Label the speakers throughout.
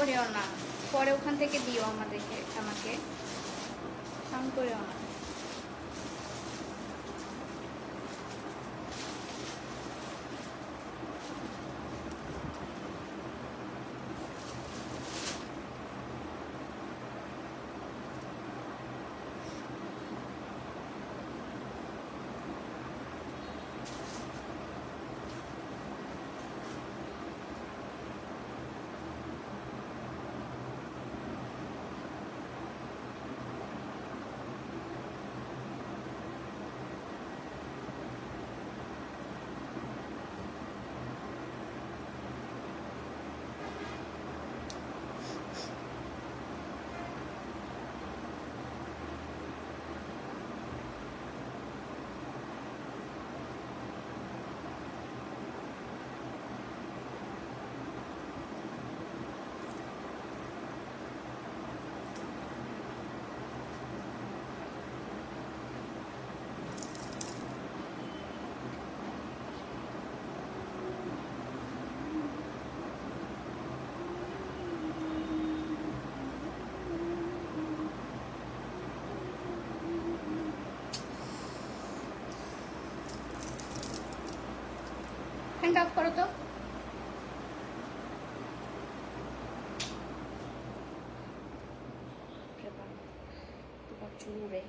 Speaker 1: করিও না, পরে ওখান থেকে দিও আমাকে সাউন্ড করিও না। ফ্যানটা অফ করো তো। চুরে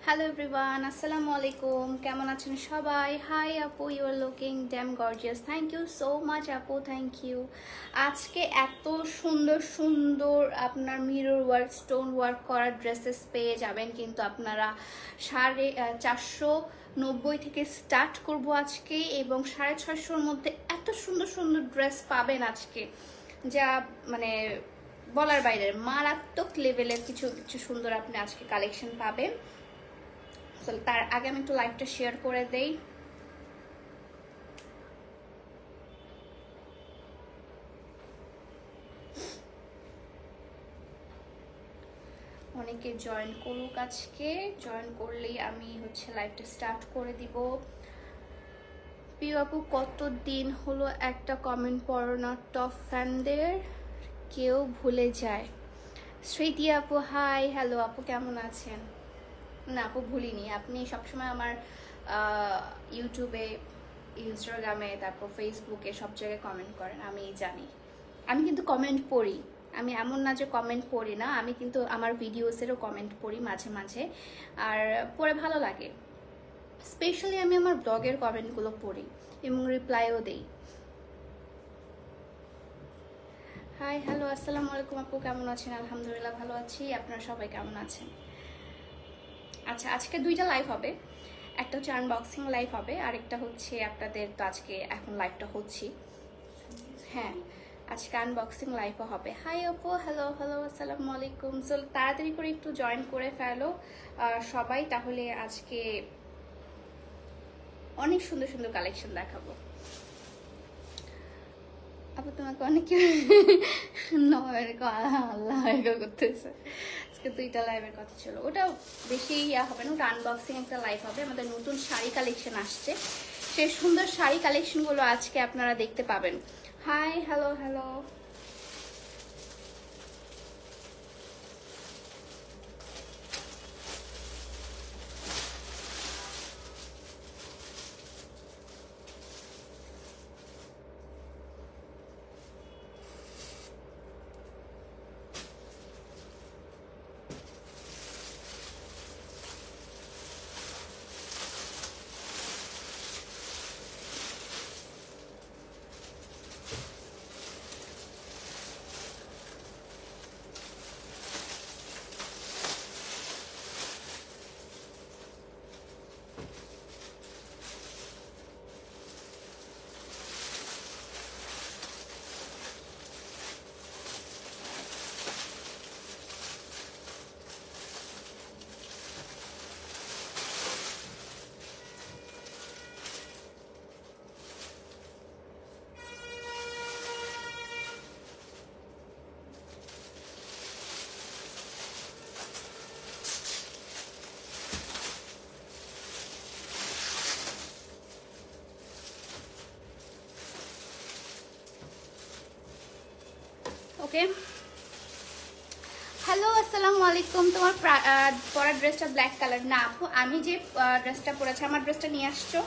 Speaker 1: হ্যালো এভরিওয়ান, আসসালামু আলাইকুম। কেমন আছেন সবাই? হাই আপু, you are looking damn gorgeous. Thank you so much আপু, থ্যাংক ইউ। আজকে এত সুন্দর সুন্দর আপনার মিরর ওয়ার্ক, স্টোন ওয়ার্ক করা ড্রেসেস পেয়ে যাবেন, কিন্তু আপনারা 490 থেকে স্টার্ট করব আজকে, এবং 650-র মধ্যে এত সুন্দর সুন্দর ড্রেস পাবেন আজকে, যা মানে বলার বাইরে, মারাত্মক লেভেলের কিছু কিছু সুন্দর আপনি আজকে কালেকশন পাবেন। তার আগে আমি একটু লাইভটা শেয়ার করে দেই। অনেকে জয়েন করুক, আজকে জয়েন করলেই আমি হচ্ছে লাইভটা স্টার্ট করে দিব। প্রিয় আপু, কতদিন হলো একটা কমেন্ট পড়ো না, টপ ফ্যানদের কেউ ভুলে যায়। স্মৃতি আপু হাই, হ্যালো আপু, কেমন আছেন? না আপু, ভুলিনি। আপনি সবসময় আমার ইউটিউবে, ইনস্টাগ্রামে, তারপর ফেসবুকে সব জায়গায় কমেন্ট করেন, আমি জানি। আমি কিন্তু কমেন্ট পড়ি, আমি এমন না যে কমেন্ট পড়ি না, আমি কিন্তু আমার ভিডিওসেরও কমেন্ট পড়ি মাঝে মাঝে, আর পড়ে ভালো লাগে। স্পেশালি আমি আমার ব্লগের কমেন্টগুলো পড়ি এবং রিপ্লাইও দেই। হাই, হ্যালো, আসসালামু আলাইকুম আপু, কেমন আছেন? আলহামদুলিল্লাহ ভালো আছি, আপনারা সবাই কেমন আছেন? আচ্ছা, আজকে দুইটা লাইভ হবে, একটা হচ্ছে আনবক্সিং লাইভ হবে, আরেকটা হচ্ছে আপনাদের তো আজকে এখন লাইভটা হচ্ছি, হ্যাঁ আজকে আনবক্সিং লাইভও হবে। হাই আপু, হ্যালো হ্যালো, আসসালামু আলাইকুম। সো তাড়াতাড়ি করে একটু জয়েন করে ফেলো সবাই, তাহলে আজকে অনেক সুন্দর সুন্দর কালেকশন দেখাবো। আপু তোমাকে অনেক আল্লাহ করতেছে। আজকে দুইটা লাইভের কথা ছিল, ওটা বেশি হবে না, ওটা আনবক্সিং একটা লাইভ হবে। আমাদের নতুন শাড়ি কালেকশন আসছে, সেই সুন্দর শাড়ি কালেকশনগুলো আজকে আপনারা দেখতে পাবেন। হাই, হ্যালো হ্যালো, ওকে। হ্যালো আসসালামু আলাইকুম। তোমার পরা ড্রেসটা ব্ল্যাক কালার না আপু, আমি যে ড্রেসটা পরেছি আমার ড্রেসটা নিয়ে আসছো।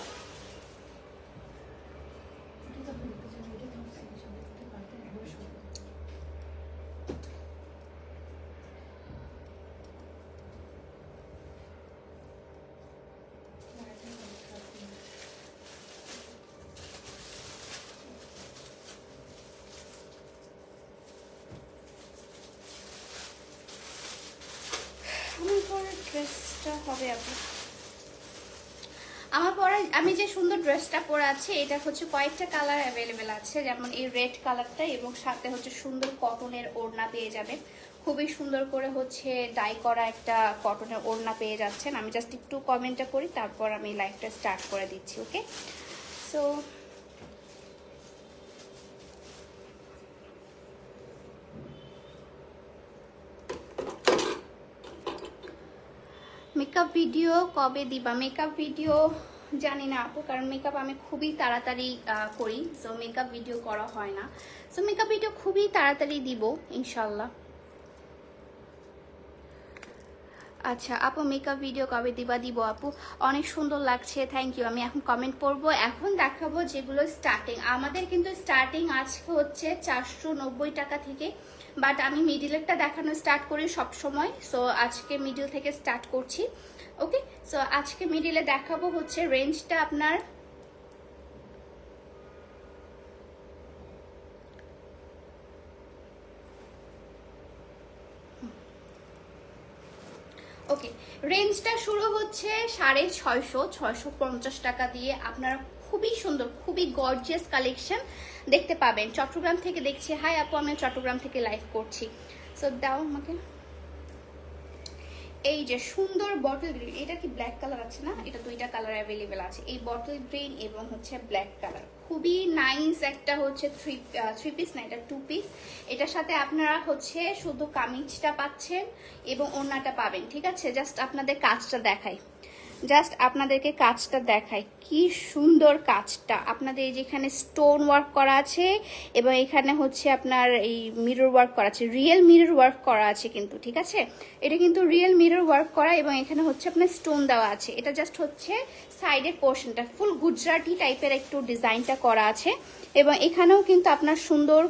Speaker 1: ড্রেসটা হবে আপু আমার পরে, আমি যে সুন্দর ড্রেসটা পরে আছি এটা হচ্ছে কয়েকটা কালার অ্যাভেলেবেল আছে, যেমন এই রেড কালারটা, এবং সাথে হচ্ছে সুন্দর কটনের ওড়না পেয়ে যাবেন। খুবই সুন্দর করে হচ্ছে ডাই করা একটা কটনের ওড়না পেয়ে যাচ্ছেন। আমি জাস্ট একটু কমেন্টটা করি, তারপর আমি লাইভটা স্টার্ট করে দিচ্ছি। ওকে, সো মেকআপ ভিডিও কবে দিবা? মেকআপ ভিডিও জানি না আপু, কারণ মেকআপ আমি খুবই তাড়াতাড়ি করি, সো মেকআপ ভিডিও করা হয় না। সো মেকআপ ভিডিও খুবই তাড়াতাড়ি দিব ইনশাল্লাহ। আচ্ছা আপু মেকআপ ভিডিও কবে দিবা? দিব আপু, অনেক সুন্দর লাগছে, থ্যাংক ইউ। আমি এখন কমেন্ট পড়বো। এখন দেখাবো যেগুলো স্টার্টিং, আমাদের কিন্তু স্টার্টিং আজকে হচ্ছে 490 টাকা থেকে, বাট আমি মিডিলেরটা দেখানো স্টার্ট করি সব সময়, সো আজকে মিডিল থেকে স্টার্ট করছি। ওকে, সো আজকে মিডিলে দেখাবো হচ্ছে রেঞ্জটা আপনার ওকে, রেঞ্জটা শুরু হচ্ছে 650 টাকা দিয়ে। আপনারা খুবই সুন্দর, খুবই গর্জিয়াস কালেকশন দেখতে পাবেন। চট্টগ্রাম থেকে দেখছি। হাই আপু, আমি চট্টগ্রাম থেকে লাইভ করছি। সো দাও আমাকে এই যে সুন্দর বটল গ্রিন, এটা কি ব্ল্যাক কালার আছে না? এটা দুইটা কালার অ্যাভেলেবেল আছে, এই বটল গ্রিন এবং হচ্ছে ব্ল্যাক কালার। খুবই নাইস একটা হচ্ছে থ্রি পিস না, এটা 2 পিস। এটার সাথে আপনারা হচ্ছে শুধু কামিজটা পাচ্ছেন এবং ওড়নাটা পাবেন। ঠিক আছে, জাস্ট আপনাদের কাজটা দেখাই, জাস্ট আপনাদেরকে কাজটা দেখাই, কি সুন্দর কাজটা। আপনাদের যেখানে স্টোন ওয়ার্ক করা আছে এবং এখানে হচ্ছে আপনার এই মিরর ওয়ার্ক করা আছে, রিয়েল মিরর ওয়ার্ক করা আছে কিন্তু। ঠিক আছে, এটা কিন্তু রিয়েল মিরর ওয়ার্ক করা, এবং এখানে হচ্ছে আপনার স্টোন দেওয়া আছে। এটা জাস্ট হচ্ছে সাইডের পোর্শনটা ফুল গুজরাটি টাইপের একটু ডিজাইনটা করা আছে, এবং এখানেও কিন্তু আপনার সুন্দর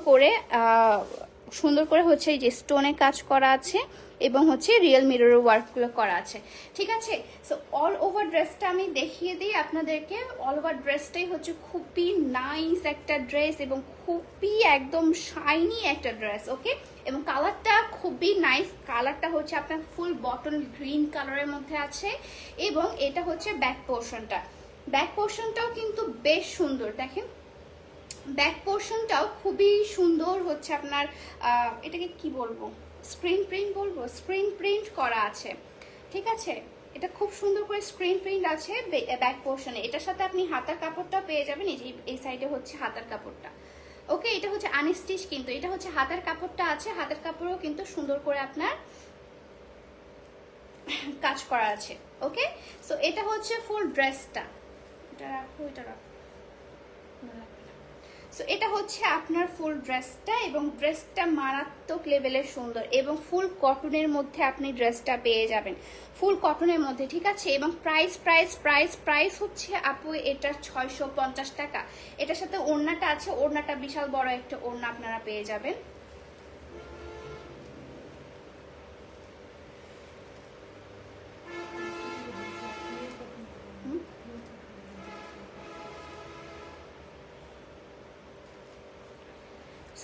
Speaker 1: করে হচ্ছে এই যে স্টোনের কাজ করা আছে এবং হচ্ছে রিয়েল মিররের ওয়ার্কগুলো করা আছে। ঠিক আছে, সো অল ওভার ড্রেসটা আমি দেখিয়ে দিই আপনাদেরকে। অল ওভার ড্রেসটাই হচ্ছে খুবই নাইস একটা ড্রেস এবং খুবই একদম শাইনি একটা ড্রেস। ওকে, এবং কালারটা খুবই নাইস, কালারটা হচ্ছে আপনার ফুল বটল গ্রিন কালারের মধ্যে আছে, এবং এটা হচ্ছে ব্যাক পোর্শনটা। ব্যাক পোর্শনটাও কিন্তু বেশ সুন্দর, দেখেন ব্যাক পোর্শনটাও খুবই সুন্দর হচ্ছে আপনার এটাকে কি বলবো, স্ক্রিন প্রিন্ট বলবো, স্ক্রিন প্রিন্ট করা আছে। ঠিক আছে, এটা খুব সুন্দর করে স্ক্রিন প্রিন্ট আছে ব্যাক পোর্শনে। এটার সাথে আপনি হাতার কাপড়টা পেয়ে যাবেন, এই যে এই সাইডে হচ্ছে হাতার কাপড়টা। ওকে, এটা হচ্ছে আনস্টিচ, কিন্তু এটা হচ্ছে হাতার কাপড়টা আছে, হাতার কাপড়ও কিন্তু সুন্দর করে আপনার কাজ করা আছে। ওকে, সো এটা হচ্ছে ফুল ড্রেসটা, এটা রাখো, এটা রাখো। সো এটা হচ্ছে আপনার ফুল ড্রেসটা, এবং ড্রেসটা মারাত্মক লেভেলের সুন্দর, এবং ফুল কটনের মধ্যে আপনি ড্রেসটা পেয়ে যাবেন, ফুল কটনের মধ্যে। ঠিক আছে, এবং প্রাইস হচ্ছে আপু এটা 650 টাকা। এটার সাথে ওড়নাটা আছে, ওড়নাটা বিশাল বড় একটা ওড়না আপনারা পেয়ে যাবেন।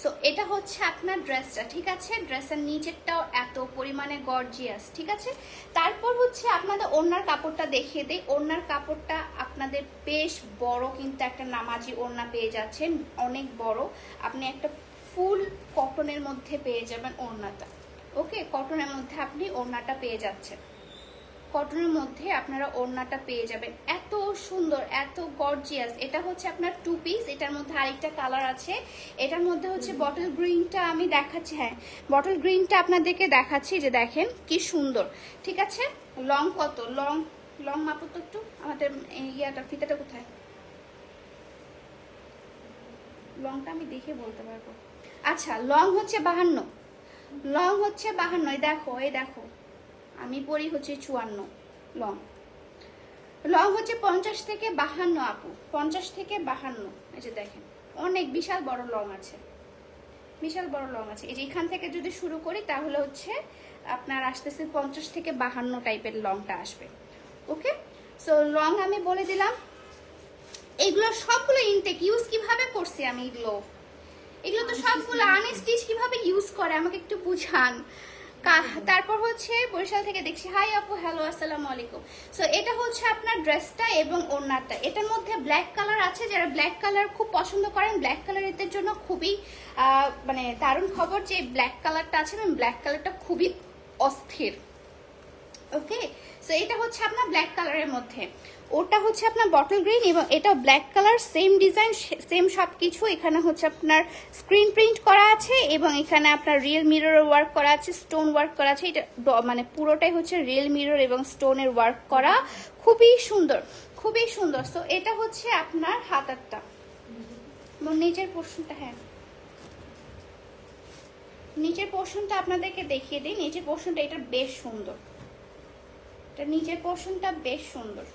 Speaker 1: সো এটা হচ্ছে আপনার ড্রেসটা। ঠিক আছে, ড্রেসের নিচেরটাও এত পরিমাণে গর্জিয়াস। ঠিক আছে, তারপর হচ্ছে আপনাদের ওড়নার কাপড়টা দেখিয়ে দেই। ওড়নার কাপড়টা আপনাদের বেশ বড়, কিন্তু একটা নামাজি ওড়না পেয়ে যাচ্ছেন, অনেক বড়। আপনি একটা ফুল কটনের মধ্যে পেয়ে যাবেন ওড়নাটা। ওকে, কটনের মধ্যে আপনি ওড়নাটা পেয়ে যাচ্ছেন, কটনের মধ্যে আপনারা ওড়নাটা পেয়ে যাবেন। এত সুন্দর, এত গর্জিয়াস। এটা হচ্ছে আপনার 2 পিস, এটার মধ্যে আরেকটা কালার আছে। এটার মধ্যে হচ্ছে বটল গ্রিনটা আমি দেখাচ্ছি, হ্যাঁ বটল গ্রিনটা আপনাদেরকে দেখাচ্ছি, যে দেখেন কি সুন্দর। ঠিক আছে, লং কত, লং মাপো তো একটু, আমাদের ইয়াটা ফিতাটা কোথায়, লংটা আমি দেখে বলতে পারবো। আচ্ছা লং হচ্ছে 52, লং হচ্ছে 52। এই দেখো আমি পরি হচ্ছে 54 লং। লং হচ্ছে 50 থেকে 52 আপু, 50 থেকে 52। এই যে দেখেন অনেক বিশাল বড় লং আছে, বিশাল বড় লং আছে। এই যে এখান থেকে যদি শুরু করি তাহলে হচ্ছে আপনার আসতেছে 50 থেকে 52 টাইপের লংটা আসবে। ওকে, সো লং আমি বলে দিলাম। এগুলো সবগুলো ইনটেক ইউজ কিভাবে করছি আমি, এগুলো তো সবগুলো আনস্টিচ কিভাবে ইউজ করে আমাকে একটু বুঝান। তারপর হচ্ছে বরিশাল থেকে দেখছি, হাই আপু, হ্যালো, আসসালামু আলাইকুম। সো এটা হচ্ছে আপনার ড্রেসটা এবং ওড়নাটা। এটার মধ্যে ব্ল্যাক কালার আছে, যারা ব্ল্যাক কালার খুব পছন্দ করেন, ব্ল্যাক কালারের জন্য খুবই মানে দারুণ খবর যে ব্ল্যাক কালারটা আছে এবং ব্ল্যাক কালারটা খুবই অস্থির। ওকে, সো এটা হচ্ছে আপনার ব্ল্যাক কালারের মধ্যে, ওটা হচ্ছে আপনার বটল গ্রিন এবং এটা black colour, same design same সবকিছু। এখানে হচ্ছে আপনার স্ক্রিন প্রিন্ট করা আছে এবং এখানে আপনার রিয়েল মিরর ওয়ার্ক করা আছে, স্টোন ওয়ার্ক করা আছে। এটা মানে পুরোটাই হচ্ছে রিয়েল মিরর এবং স্টোনের ওয়ার্ক করা, খুবই সুন্দর, খুবই সুন্দর। সো এটা হচ্ছে আপনার হাতারটা এবং নিচের পোর্শনটা। হ্যাঁ, নিচের পোর্শনটা আপনাদেরকে দেখিয়ে দিই। নিচের পোর্শনটা এটা বেশ সুন্দর, এটা নিচের পোর্শনটা বেশ সুন্দর।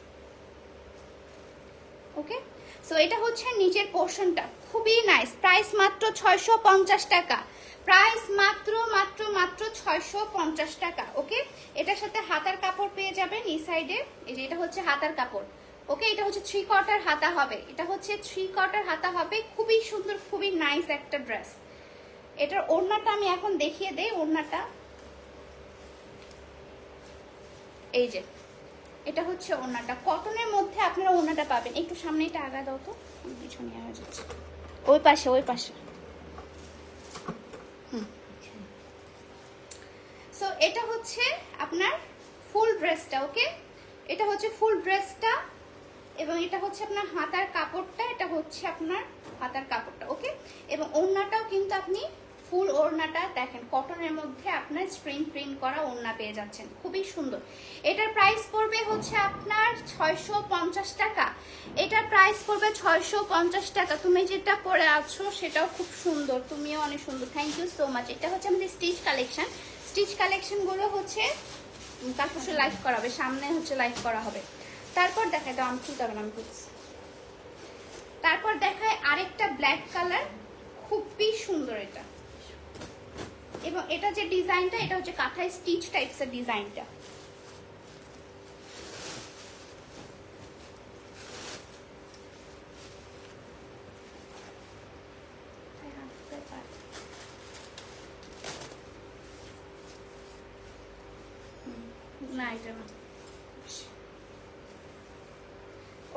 Speaker 1: ওকে, সো এটা হচ্ছে নিচের পোর্শনটা, খুবই নাইস। প্রাইস মাত্র 650 টাকা, প্রাইস মাত্র মাত্র মাত্র 650 টাকা। ওকে, এটার সাথে হাতার কাপড় পেয়ে যাবেন এই সাইডে। এই যে এটা হচ্ছে হাতার কাপড়। ওকে, এটা হচ্ছে 3 কোয়ার্টার হাতা হবে, এটা হচ্ছে 3 কোয়ার্টার হাতা হবে। খুবই সুন্দর, খুবই নাইস একটা ড্রেস। এটার ওড়নাটা আমি এখন দেখিয়ে দেই। ওড়নাটা এই যে, এটা হচ্ছে ওড়নাটা, কটনের মধ্যে আপনারা ওড়নাটা পাবেন। একটু সামনে এটা আগা দাও তো, পিছনে হয়ে যাচ্ছে, ওই পাশে ওই পাশে। সো এটা হচ্ছে আপনার ফুল ড্রেসটা। ওকে, এটা হচ্ছে ফুল ড্রেসটা এবং এটা হচ্ছে আপনার হাতার কাপড়টা, এটা হচ্ছে আপনার হাতার কাপড়টা। ওকে, এবং ওড়নাটাও কিন্তু আপনি ফুল ওড়নাটা দেখেন কটনের মধ্যে আপনার স্ক্রিন প্রিন্ট করা ওড়না পেয়ে যাচ্ছেন, খুবই সুন্দর। এটার প্রাইস পড়বে হচ্ছে আপনার 650 টাকা। এটার প্রাইস পড়বে 650 টাকা। তুমি যেটা পরে আছো সেটাও খুব সুন্দর, তুমিও অনেক সুন্দর, থ্যাংক ইউ সো মাচ। এটা হচ্ছে আমাদের স্টিচ কালেকশন। স্টিচ কালেকশনগুলো হচ্ছে কালকে লাইভ করা হবে, সামনে হচ্ছে লাইভ করা হবে। তারপর দেখায় দাও, আমি খুলতে হবে না, আমি খুলছি। তারপর দেখায় আরেকটা ব্ল্যাক কালার, খুবই সুন্দর এটা। এবং এটা যে ডিজাইনটা, এটা হচ্ছে কাঁথায় স্টিচ টাইপস এর ডিজাইনটা। না এটা না।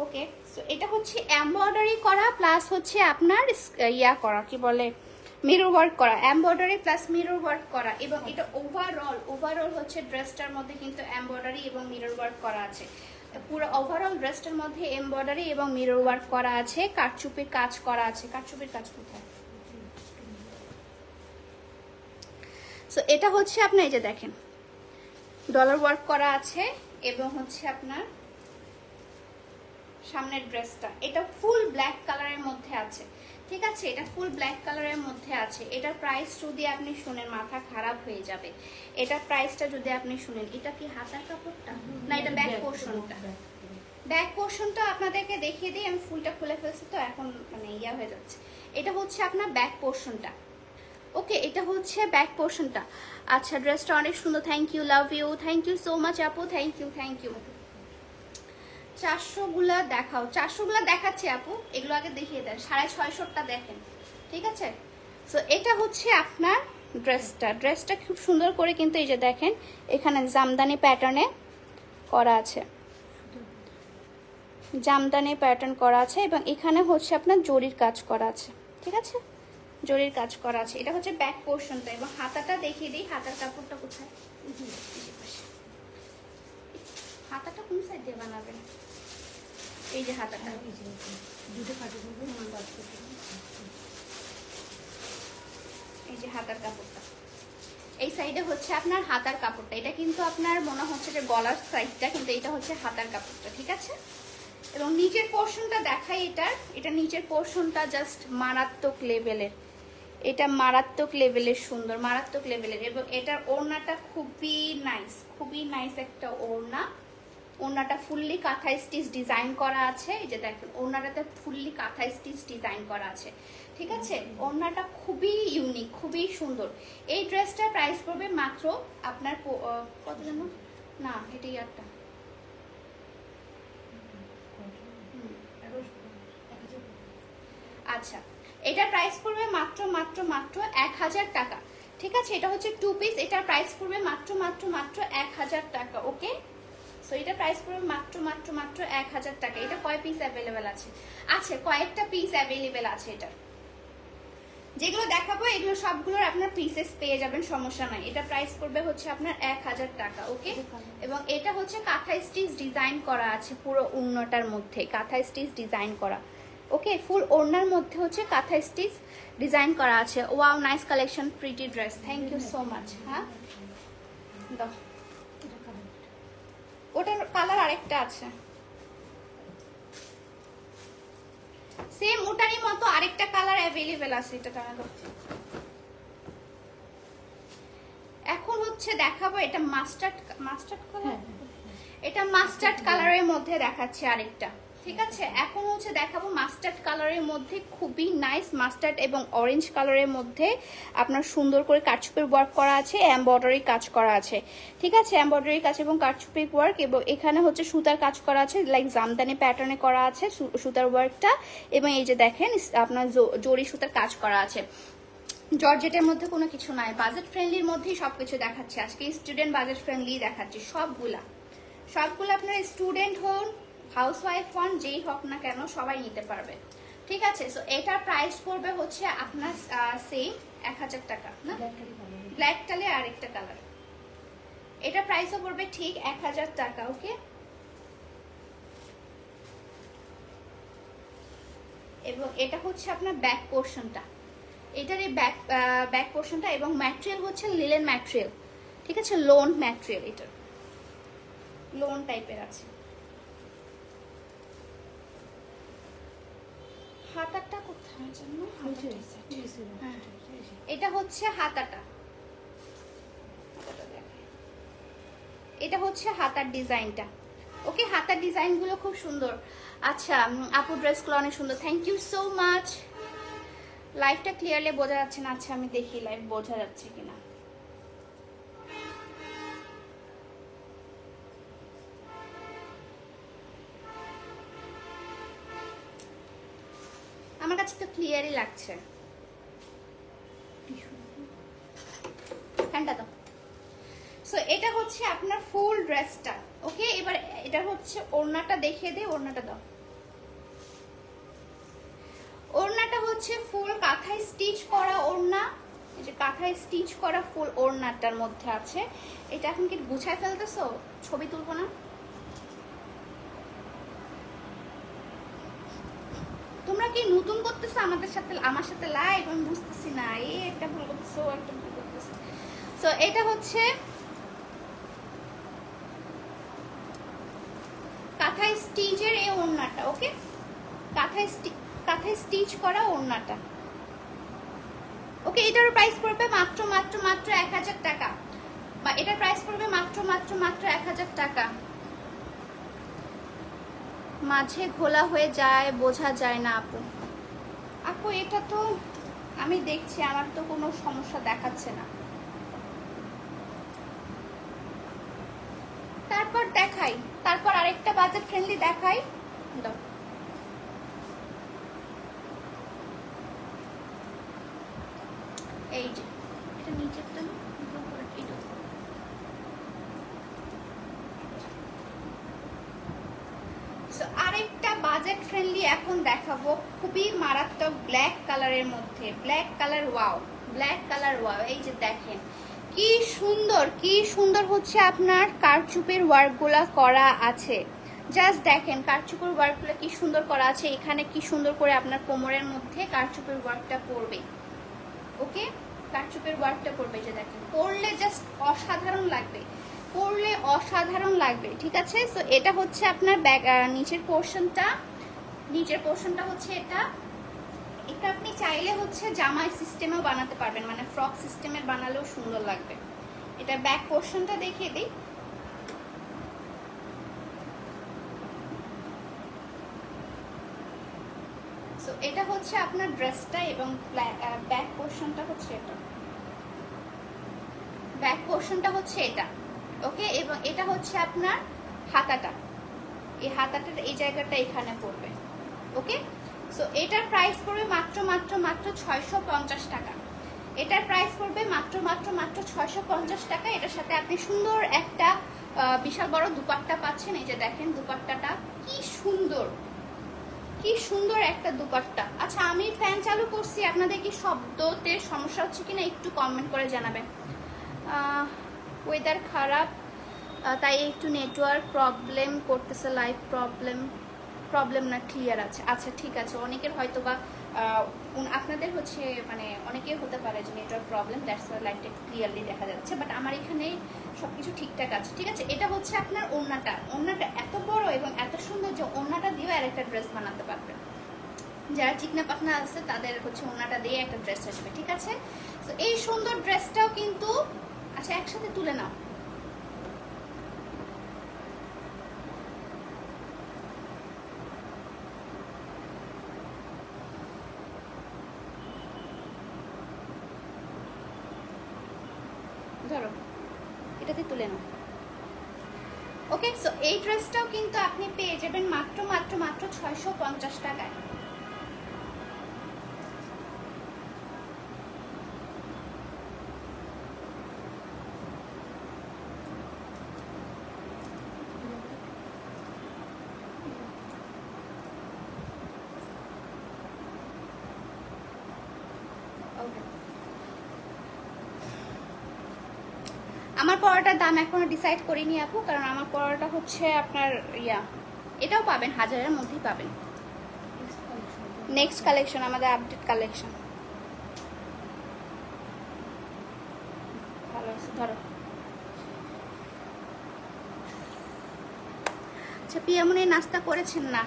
Speaker 1: ওকে, সো এটা হচ্ছে এমব্রয়ডারি করা প্লাস হচ্ছে আপনার ইয়া করা, কি বলে, মিরর ওয়ার্ক করা, এমব্রয়ডারি প্লাস মিরর ওয়ার্ক করা। এবং এটা ওভারঅল হচ্ছে ড্রেসটার মধ্যে কিন্তু এমব্রয়ডারি এবং মিরর ওয়ার্ক করা আছে। পুরো ওভারঅল ড্রেসটার মধ্যে এমব্রয়ডারি এবং মিরর ওয়ার্ক করা আছে, কাটচুপির কাজ করা আছে। কাটচুপির কাজ কোথায়? সো এটা হচ্ছে আপনার এই যে দেখেন ডলার ওয়ার্ক করা আছে এবং হচ্ছে আপনার সামনের ড্রেসটা এটা ফুল ব্ল্যাক কালারের মধ্যে আছে। ঠিক আছে, এটা ফুল ব্ল্যাক কালারের মধ্যে আছে। এটার প্রাইস যদি আপনি শুনেন মাথা খারাপ হয়ে যাবে। এটার প্রাইসটা যদি আপনি শুনেন, এটা কি হাতার কাপড়টা না এটা ব্যাক পোর্শনটা? ব্যাক পোর্শনটা আপনাদেরকে দেখিয়ে দিই। আমি ফুলটা খুলে ফেলছি তো এখন মানে ইয়া হয়ে যাচ্ছে। এটা হচ্ছে আপনার ব্যাক পোর্শনটা। ওকে, এটা হচ্ছে ব্যাক পোর্শনটা। আচ্ছা, ড্রেসটা অনেক সুন্দর, thank you, love you, thank you so much আপু, থ্যাংক ইউ থ্যাংক ইউ। 400গুলা দেখাও, 400গুলা দেখাচ্ছি আপু, এগুলো আগে দেখিয়ে দেন। 650টা দেখেন, ঠিক আছে। সো এটা হচ্ছে আপনার ড্রেসটা খুব সুন্দর করে কিন্তু এই যে দেখেন এখানে জামদানি প্যাটার্নে করা আছে, জামদানি প্যাটার্ন করা আছে এবং এখানে হচ্ছে আপনার জরির কাজ করা আছে। ঠিক আছে, জরির কাজ করা আছে। এটা হচ্ছে ব্যাক পোর্শনটা এবং হাতাটা দেখিয়ে দিই। হাতার কাপড়টা কোথায়? হাতাটা কোন সাইড দিয়ে বানাবেন? এই যে হাতাটা, এই যে হাতার কাপড়টা, এই সাইডে হচ্ছে আপনার হাতার কাপড়টা। এটা কিন্তু আপনার মনে হচ্ছে যে গলার সাইডটা, কিন্তু এটা হচ্ছে হাতার কাপড়টা। ঠিক আছে, এবং নিচের পোর্শনটা দেখাই, এটা নিচের পোর্শনটা জাস্ট মারাত্মক লেভেলের, এটা মারাত্মক লেভেলের সুন্দর, মারাত্মক লেভেলের। এবং এটার ওড়নাটা খুবই নাইস একটা ওড়না। ওড়নাটা ফুললি কাঁথা স্টিচ ডিজাইন করা আছে, এই যে দেখেন ওড়নাটাতে ফুললি কাঁথা স্টিচ ডিজাইন করা আছে, ঠিক আছে। ওড়নাটা খুবই ইউনিক, খুবই সুন্দর। এই ড্রেসটার প্রাইস পড়বে মাত্র আপনার কত জানো না, এটা ইয়ারটা আচ্ছা, এটার প্রাইস পড়বে মাত্র 1000 টাকা, ঠিক আছে। এটা হচ্ছে 2 পিস, এটার প্রাইস পড়বে মাত্র 1000 টাকা, ওকে। সো এটা প্রাইস পড়বে মাত্র 1000 টাকা। এটা কয় পিস অ্যাভেলেবেল আছে? আচ্ছা, কয়েকটা পিস অ্যাভেলেবেল আছে। এটা যেগুলো দেখাবো এগুলো সবগুলোর আপনার পিসেস পেয়ে যাবেন, সমস্যা নাই। এটা প্রাইস পড়বে হচ্ছে আপনার 1000 টাকা, ওকে। এবং এটা হচ্ছে কাঁথা স্টিচ ডিজাইন করা আছে, পুরো ওড়নাটার মধ্যে কাঁথা স্টিচ ডিজাইন করা, ওকে। ফুল ওড়নার মধ্যে হচ্ছে কাঁথা স্টিচ ডিজাইন করা আছে। Wow, nice collection, pretty dress, thank you so much. হ্যাঁ, দাও। ওটার কালার আরেকটা আছে, সেম ওটারই মতো আরেকটা কালার অ্যাভেলেবেল আছে। এটা টানা দাও। এখন হচ্ছে দেখাবো এটা মাস্টার্ড কালার, এটা মাস্টার্ড কালারের মধ্যে দেখাচ্ছে আরেকটা, ঠিক আছে। এখন হচ্ছে দেখাবো মাস্টার্ড কালারের মধ্যে, খুবই নাইস মাস্টার্ড এবং অরেঞ্জ কালারের মধ্যে আপনার সুন্দর করে কারচুপির ওয়ার্ক করা আছে, এমব্রয়ডারি কাজ করা আছে, ঠিক আছে। এমব্রয়ডারি কাজ এবং কারচুপি ওয়ার্ক, এবং এখানে হচ্ছে সুতার কাজ করা আছে, লাইক জামদানি প্যাটার্নে করা আছে সুতার ওয়ার্কটা। এবং এই যে দেখেন আপনার জরি সুতার কাজ করা আছে। জর্জেটের মধ্যে কোনো কিছু নাই, বাজেট ফ্রেন্ডলির মধ্যেই সবকিছু দেখাচ্ছে আজকে। স্টুডেন্ট বাজেট ফ্রেন্ডলি দেখাচ্ছি সবগুলো আপনার স্টুডেন্ট হন, হাউসওয়াইফ হন, যেই হোক না কেন সবাই নিতে পারবে, ঠিক আছে। সো এটার প্রাইস পড়বে হচ্ছে আপনার সেম 1000 টাকা না, ব্ল্যাক টালে আরেকটা কালার, এটা প্রাইসও পড়বে ঠিক 1000 টাকা, ওকে। এবং এটা হচ্ছে আপনার ব্যাক পোর্শনটা, এটার এই ব্যাক পোর্শনটা, এবং ম্যাটেরিয়াল হচ্ছে লিলেন ম্যাটেরিয়াল, ঠিক আছে, লোন ম্যাটেরিয়াল, এটা লোন টাইপের আছে। হাতাটা কোথায় জানো? হ্যাঁ, এটা হচ্ছে হাতাটা, এটা হচ্ছে হাতার ডিজাইনটা, ওকে। হাতার ডিজাইনগুলো খুব সুন্দর। আচ্ছা আপু, ড্রেসগুলো অনেক সুন্দর, থ্যাংক ইউ সো মাচ। লাইভটা ক্লিয়ারলি বোঝা যাচ্ছে না? আচ্ছা আমি দেখি লাইভ বোঝা যাচ্ছে কিনা। আমার কাছে তো ক্লিয়ারই লাগছে। ফ্যানটা তো। সো এটা হচ্ছে আপনার ফুল ড্রেসটা, ওকে। এবার এটা হচ্ছে ওড়নাটা দেখিয়ে দে, ওড়নাটা দাও। ওড়নাটা হচ্ছে ফুল কাঁথায় স্টিচ করা ওড়না, এই যে কাঁথায় স্টিচ করা ফুল ওড়নাটার মধ্যে আছে। এটা এখন কি গুছায় ফেলতেছো? ছবি তুলবো না? তোমরা কি নতুন করতেছো আমাদের সাথে, আমার সাথে লাইভ? আমি বুঝতেছি না, এই একটা ভুল করতেছো, একটা ভুল করতেছো। সো এটা হচ্ছে কাঁথায় স্টিচের এই ওড়নাটা, ওকে। কাঁথায় স্টিচ করা ওড়নাটা, ওকে। এটার প্রাইস পড়বে মাত্র 1000 টাকা, বা এটার প্রাইস পড়বে মাত্র 1000 টাকা। মাঝে ঘোলা হয়ে যায়, বোঝা যায় না আপু এটা তো আমি দেখছি, আমার তো কোনো সমস্যা দেখাচ্ছে না। তারপর দেখাই, তারপর আরেকটা বাজেট ফ্রেন্ডলি দেখাই, দাও। এই যে এটা নিচেরটা না, এটা আরেকটা বাজেট ফ্রেন্ডলি এখন দেখাবো, খুবই মারাত্মক ব্ল্যাক কালারের মধ্যে। Black colour, wow, black colour, wow. এই যে দেখেন কি সুন্দর হচ্ছে আপনার কারচুপির ওয়ার্কগুলা করা আছে। জাস্ট দেখেন কারচুপির ওয়ার্কগুলো কি সুন্দর করা আছে। এখানে কি সুন্দর করে আপনার কোমরের মধ্যে কারচুপির ওয়ার্কটা পড়বে, ওকে। কারচুপির ওয়ার্কটা পড়বে, যে দেখেন পরলে জাস্ট অসাধারণ লাগবে। পরলে অসাধারণ লাগবে, ঠিক আছে। সো এটা হচ্ছে আপনার ব্যাক নিচের পোর্শনটা হচ্ছে এটা আপনি চাইলে হচ্ছে জামাই সিস্টেমেও বানাতে পারবেন, মানে ফ্রক সিস্টেমের বানালেও সুন্দর লাগবে। এটা ব্যাক পোর্শনটা দেখিয়ে দিই। সো এটা হচ্ছে আপনার ড্রেসটা এবং ব্যাক পোর্শনটা হচ্ছে এটা, ব্যাক পোর্শনটা হচ্ছে এটা, ওকে। এবং এটা হচ্ছে আপনার হাতাটা, এই হাতাটার এই জায়গাটা এখানে পড়বে, ওকে। সো এটার প্রাইস পড়বে মাত্র 650 টাকা। এটার প্রাইস পড়বে মাত্র 650 টাকা। এটার সাথে আপনি সুন্দর একটা বিশাল বড় দুপাট্টা পাচ্ছেন। এই যে দেখেন দুপাট্টাটা কি সুন্দর একটা দুপাট্টা। আচ্ছা আমি ফ্যান চালু করছি, আপনাদের কি শব্দতে সমস্যা হচ্ছে কিনা একটু কমেন্ট করে জানাবেন। ওয়েদার খারাপ তাই একটু নেটওয়ার্ক প্রবলেম করতেছে, লাইভ প্রবলেম না, ক্লিয়ার আছে। আচ্ছা ঠিক আছে, অনেকের হয়তো বা আপনাদের হচ্ছে মানে অনেকের হতে পারে যে নেটওয়ার্ক প্রবলেম, দ্যাটস ওয়াই লাইভটা একটু ক্লিয়ারলি দেখা যাচ্ছে, বাট আমার এখানে সবকিছু ঠিকঠাক আছে, ঠিক আছে। এটা হচ্ছে আপনার ওড়নাটা এত বড় এবং এত সুন্দর যে ওড়নাটা দিয়েও আর একটা ড্রেস বানাতে পারবেন। যারা চিকনা পাকনা আছে তাদের হচ্ছে ওড়নাটা দিয়ে একটা ড্রেস আসবে, ঠিক আছে। তো এই সুন্দর ড্রেসটাও কিন্তু, আচ্ছা একসাথে তুলে নাও। ধরো এটাতে তুলে নাও, ওকে। সো এই ড্রেসটাও কিন্তু আপনি পেয়ে যাবেন মাত্র 650 টাকায়। আমার পড়াটার দাম এখনো ডিসাইড করিনি আপু, কারণ আমার পড়াটা হচ্ছে আপনার এটাও পাবেন 1000-এর মধ্যেই পাবেন। নেক্সট কালেকশন, আমাদের আপডেট কালেকশন। ভালো আছে, ধরো। আচ্ছা পিয়ামনি নাস্তা করেছেন না?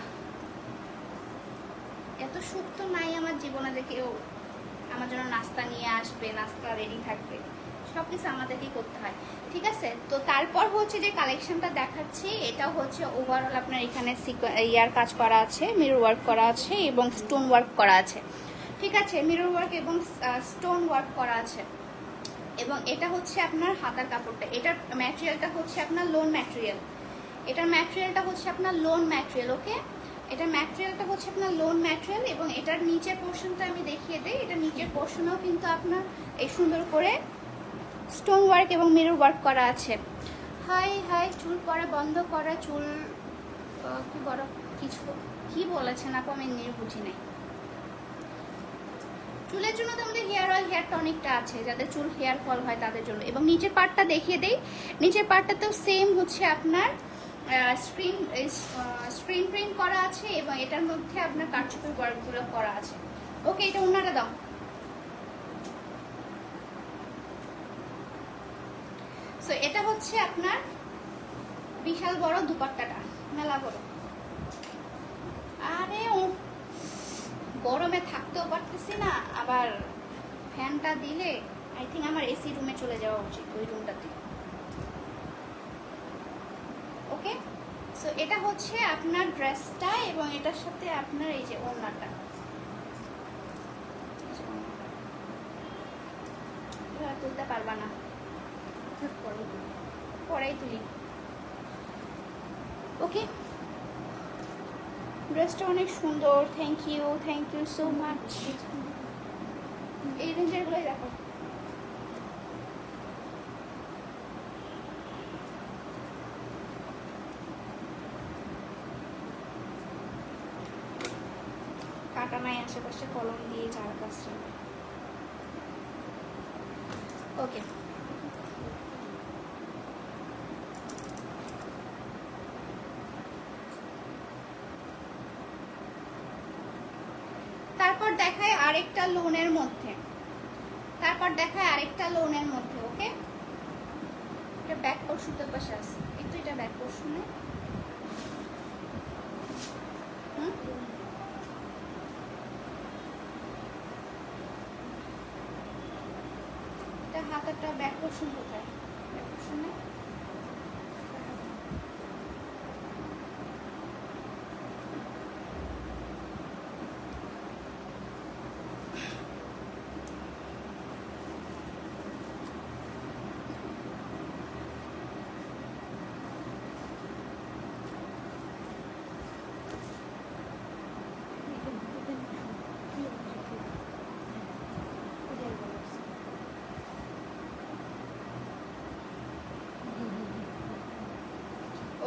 Speaker 1: এত সুখ তো নাই আমার জীবনে যে কেউ আমার জন্য নাস্তা নিয়ে আসবে, নাস্তা রেডি থাকবে, সবকিছু আমাদেরকেই করতে হয়, ঠিক আছে। তো তারপর হচ্ছে যে কালেকশনটা দেখাচ্ছি, এটা হচ্ছে ওভারঅল আপনার এখানে ইয়ার কাজ করা আছে, মিরর ওয়ার্ক করা আছে এবং স্টোন ওয়ার্ক করা আছে, ঠিক আছে। মিরর ওয়ার্ক এবং স্টোন ওয়ার্ক করা আছে। এবং এটা হচ্ছে আপনার হাতার কাপড়টা, এটার ম্যাটেরিয়ালটা হচ্ছে আপনার লোন ম্যাটেরিয়াল, ওকে। এটার ম্যাটেরিয়ালটা হচ্ছে আপনার লোন ম্যাটেরিয়াল। এবং এটার নিচের পোর্শনটা আমি দেখিয়ে দিই, এটা নিচের পোর্শনেও কিন্তু আপনার এই সুন্দর করে স্টোন ওয়ার্ক এবং মিরর ওয়ার্ক করা আছে। হাই চুল পরা বন্ধ করা, চুল কি বড় কিছু কি বলেছেন আপু, আমি বুঝি নাই। চুলের জন্য তো আমাদের হেয়ার অয়েল, হেয়ার টনিকটা আছে, যাদের চুল হেয়ার ফল হয় তাদের জন্য। এবং নিচের পার্টটা দেখিয়ে দেই, নিচের পার্টটাতেও সেম হচ্ছে আপনার স্ক্রিন প্রিন্ট করা আছে এবং এটার মধ্যে আপনার কারচুপি ওয়ার্কগুলো করা আছে, ওকে। এটা ওনারা দাও। সো এটা হচ্ছে আপনার বিশাল বড় দুপাট্টাটা, মেলা বড়। আরে গরমে থাকতেও পারতেছি না, আবার ফ্যানটা দিলে আই থিঙ্ক আমার এসি রুমে চলে যাওয়া উচিত, ওই রুমটাতে, ওকে। সো এটা হচ্ছে আপনার ড্রেসটা এবং এটার সাথে আপনার এই যে ওড়নাটা, তুলতে পারবা না, পরেই তুলি, ওকে। ড্রেসটা অনেক সুন্দর, থ্যাংক ইউ সো মাচ। এই রেঞ্জের গুলোই দেখো, কাটা নাই আশেপাশে, কলম দিয়ে চারপাশে, ওকে। তারপর দেখায় আরেকটা লোনের মধ্যে, ওকে। এটা ব্যাক পোর্শনটার পাশে আছে, একটু এটা ব্যাক পোর্শনে। এটা হাতাটা ব্যাক পোর্শন কোথায়? ব্যাক পোর্শনে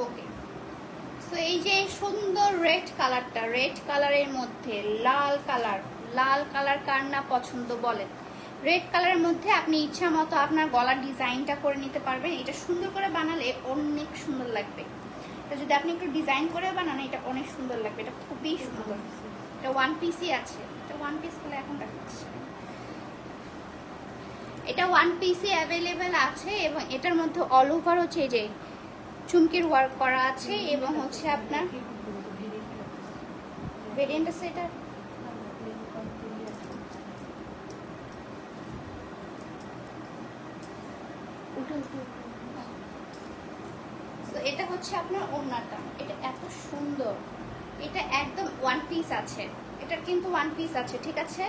Speaker 1: ওকে। সো এই যে সুন্দর রেড কালারটা, রেড কালারের মধ্যে লাল কালার, লাল কালার কার না পছন্দ বলেন? রেড কালারের মধ্যে আপনি ইচ্ছা মতো আপনার গলার ডিজাইনটা করে নিতে পারবেন। এটা সুন্দর করে বানালে অনেক সুন্দর লাগবে। এটা যদি আপনি একটু ডিজাইন করে বানান এটা অনেক সুন্দর লাগবে। এটা খুবই সুন্দর। এটা ওয়ান পিসই আছে। এটা ওয়ান পিস গুলো এখন দেখাচ্ছি। এটা ওয়ান পিসই অ্যাভেলেবেল আছে এবং এটার মধ্যে অল ওভার হচ্ছে এই যে চুমকির ওয়ার্ক করা আছে এবং হচ্ছে আপনার ভেরিয়েন্ট আছে এটা। তো এটা হচ্ছে আপনার ওড়নাটা, এটা এত সুন্দর। এটা একদম ওয়ান পিস আছে, এটা কিন্তু ওয়ান পিস আছে, ঠিক আছে।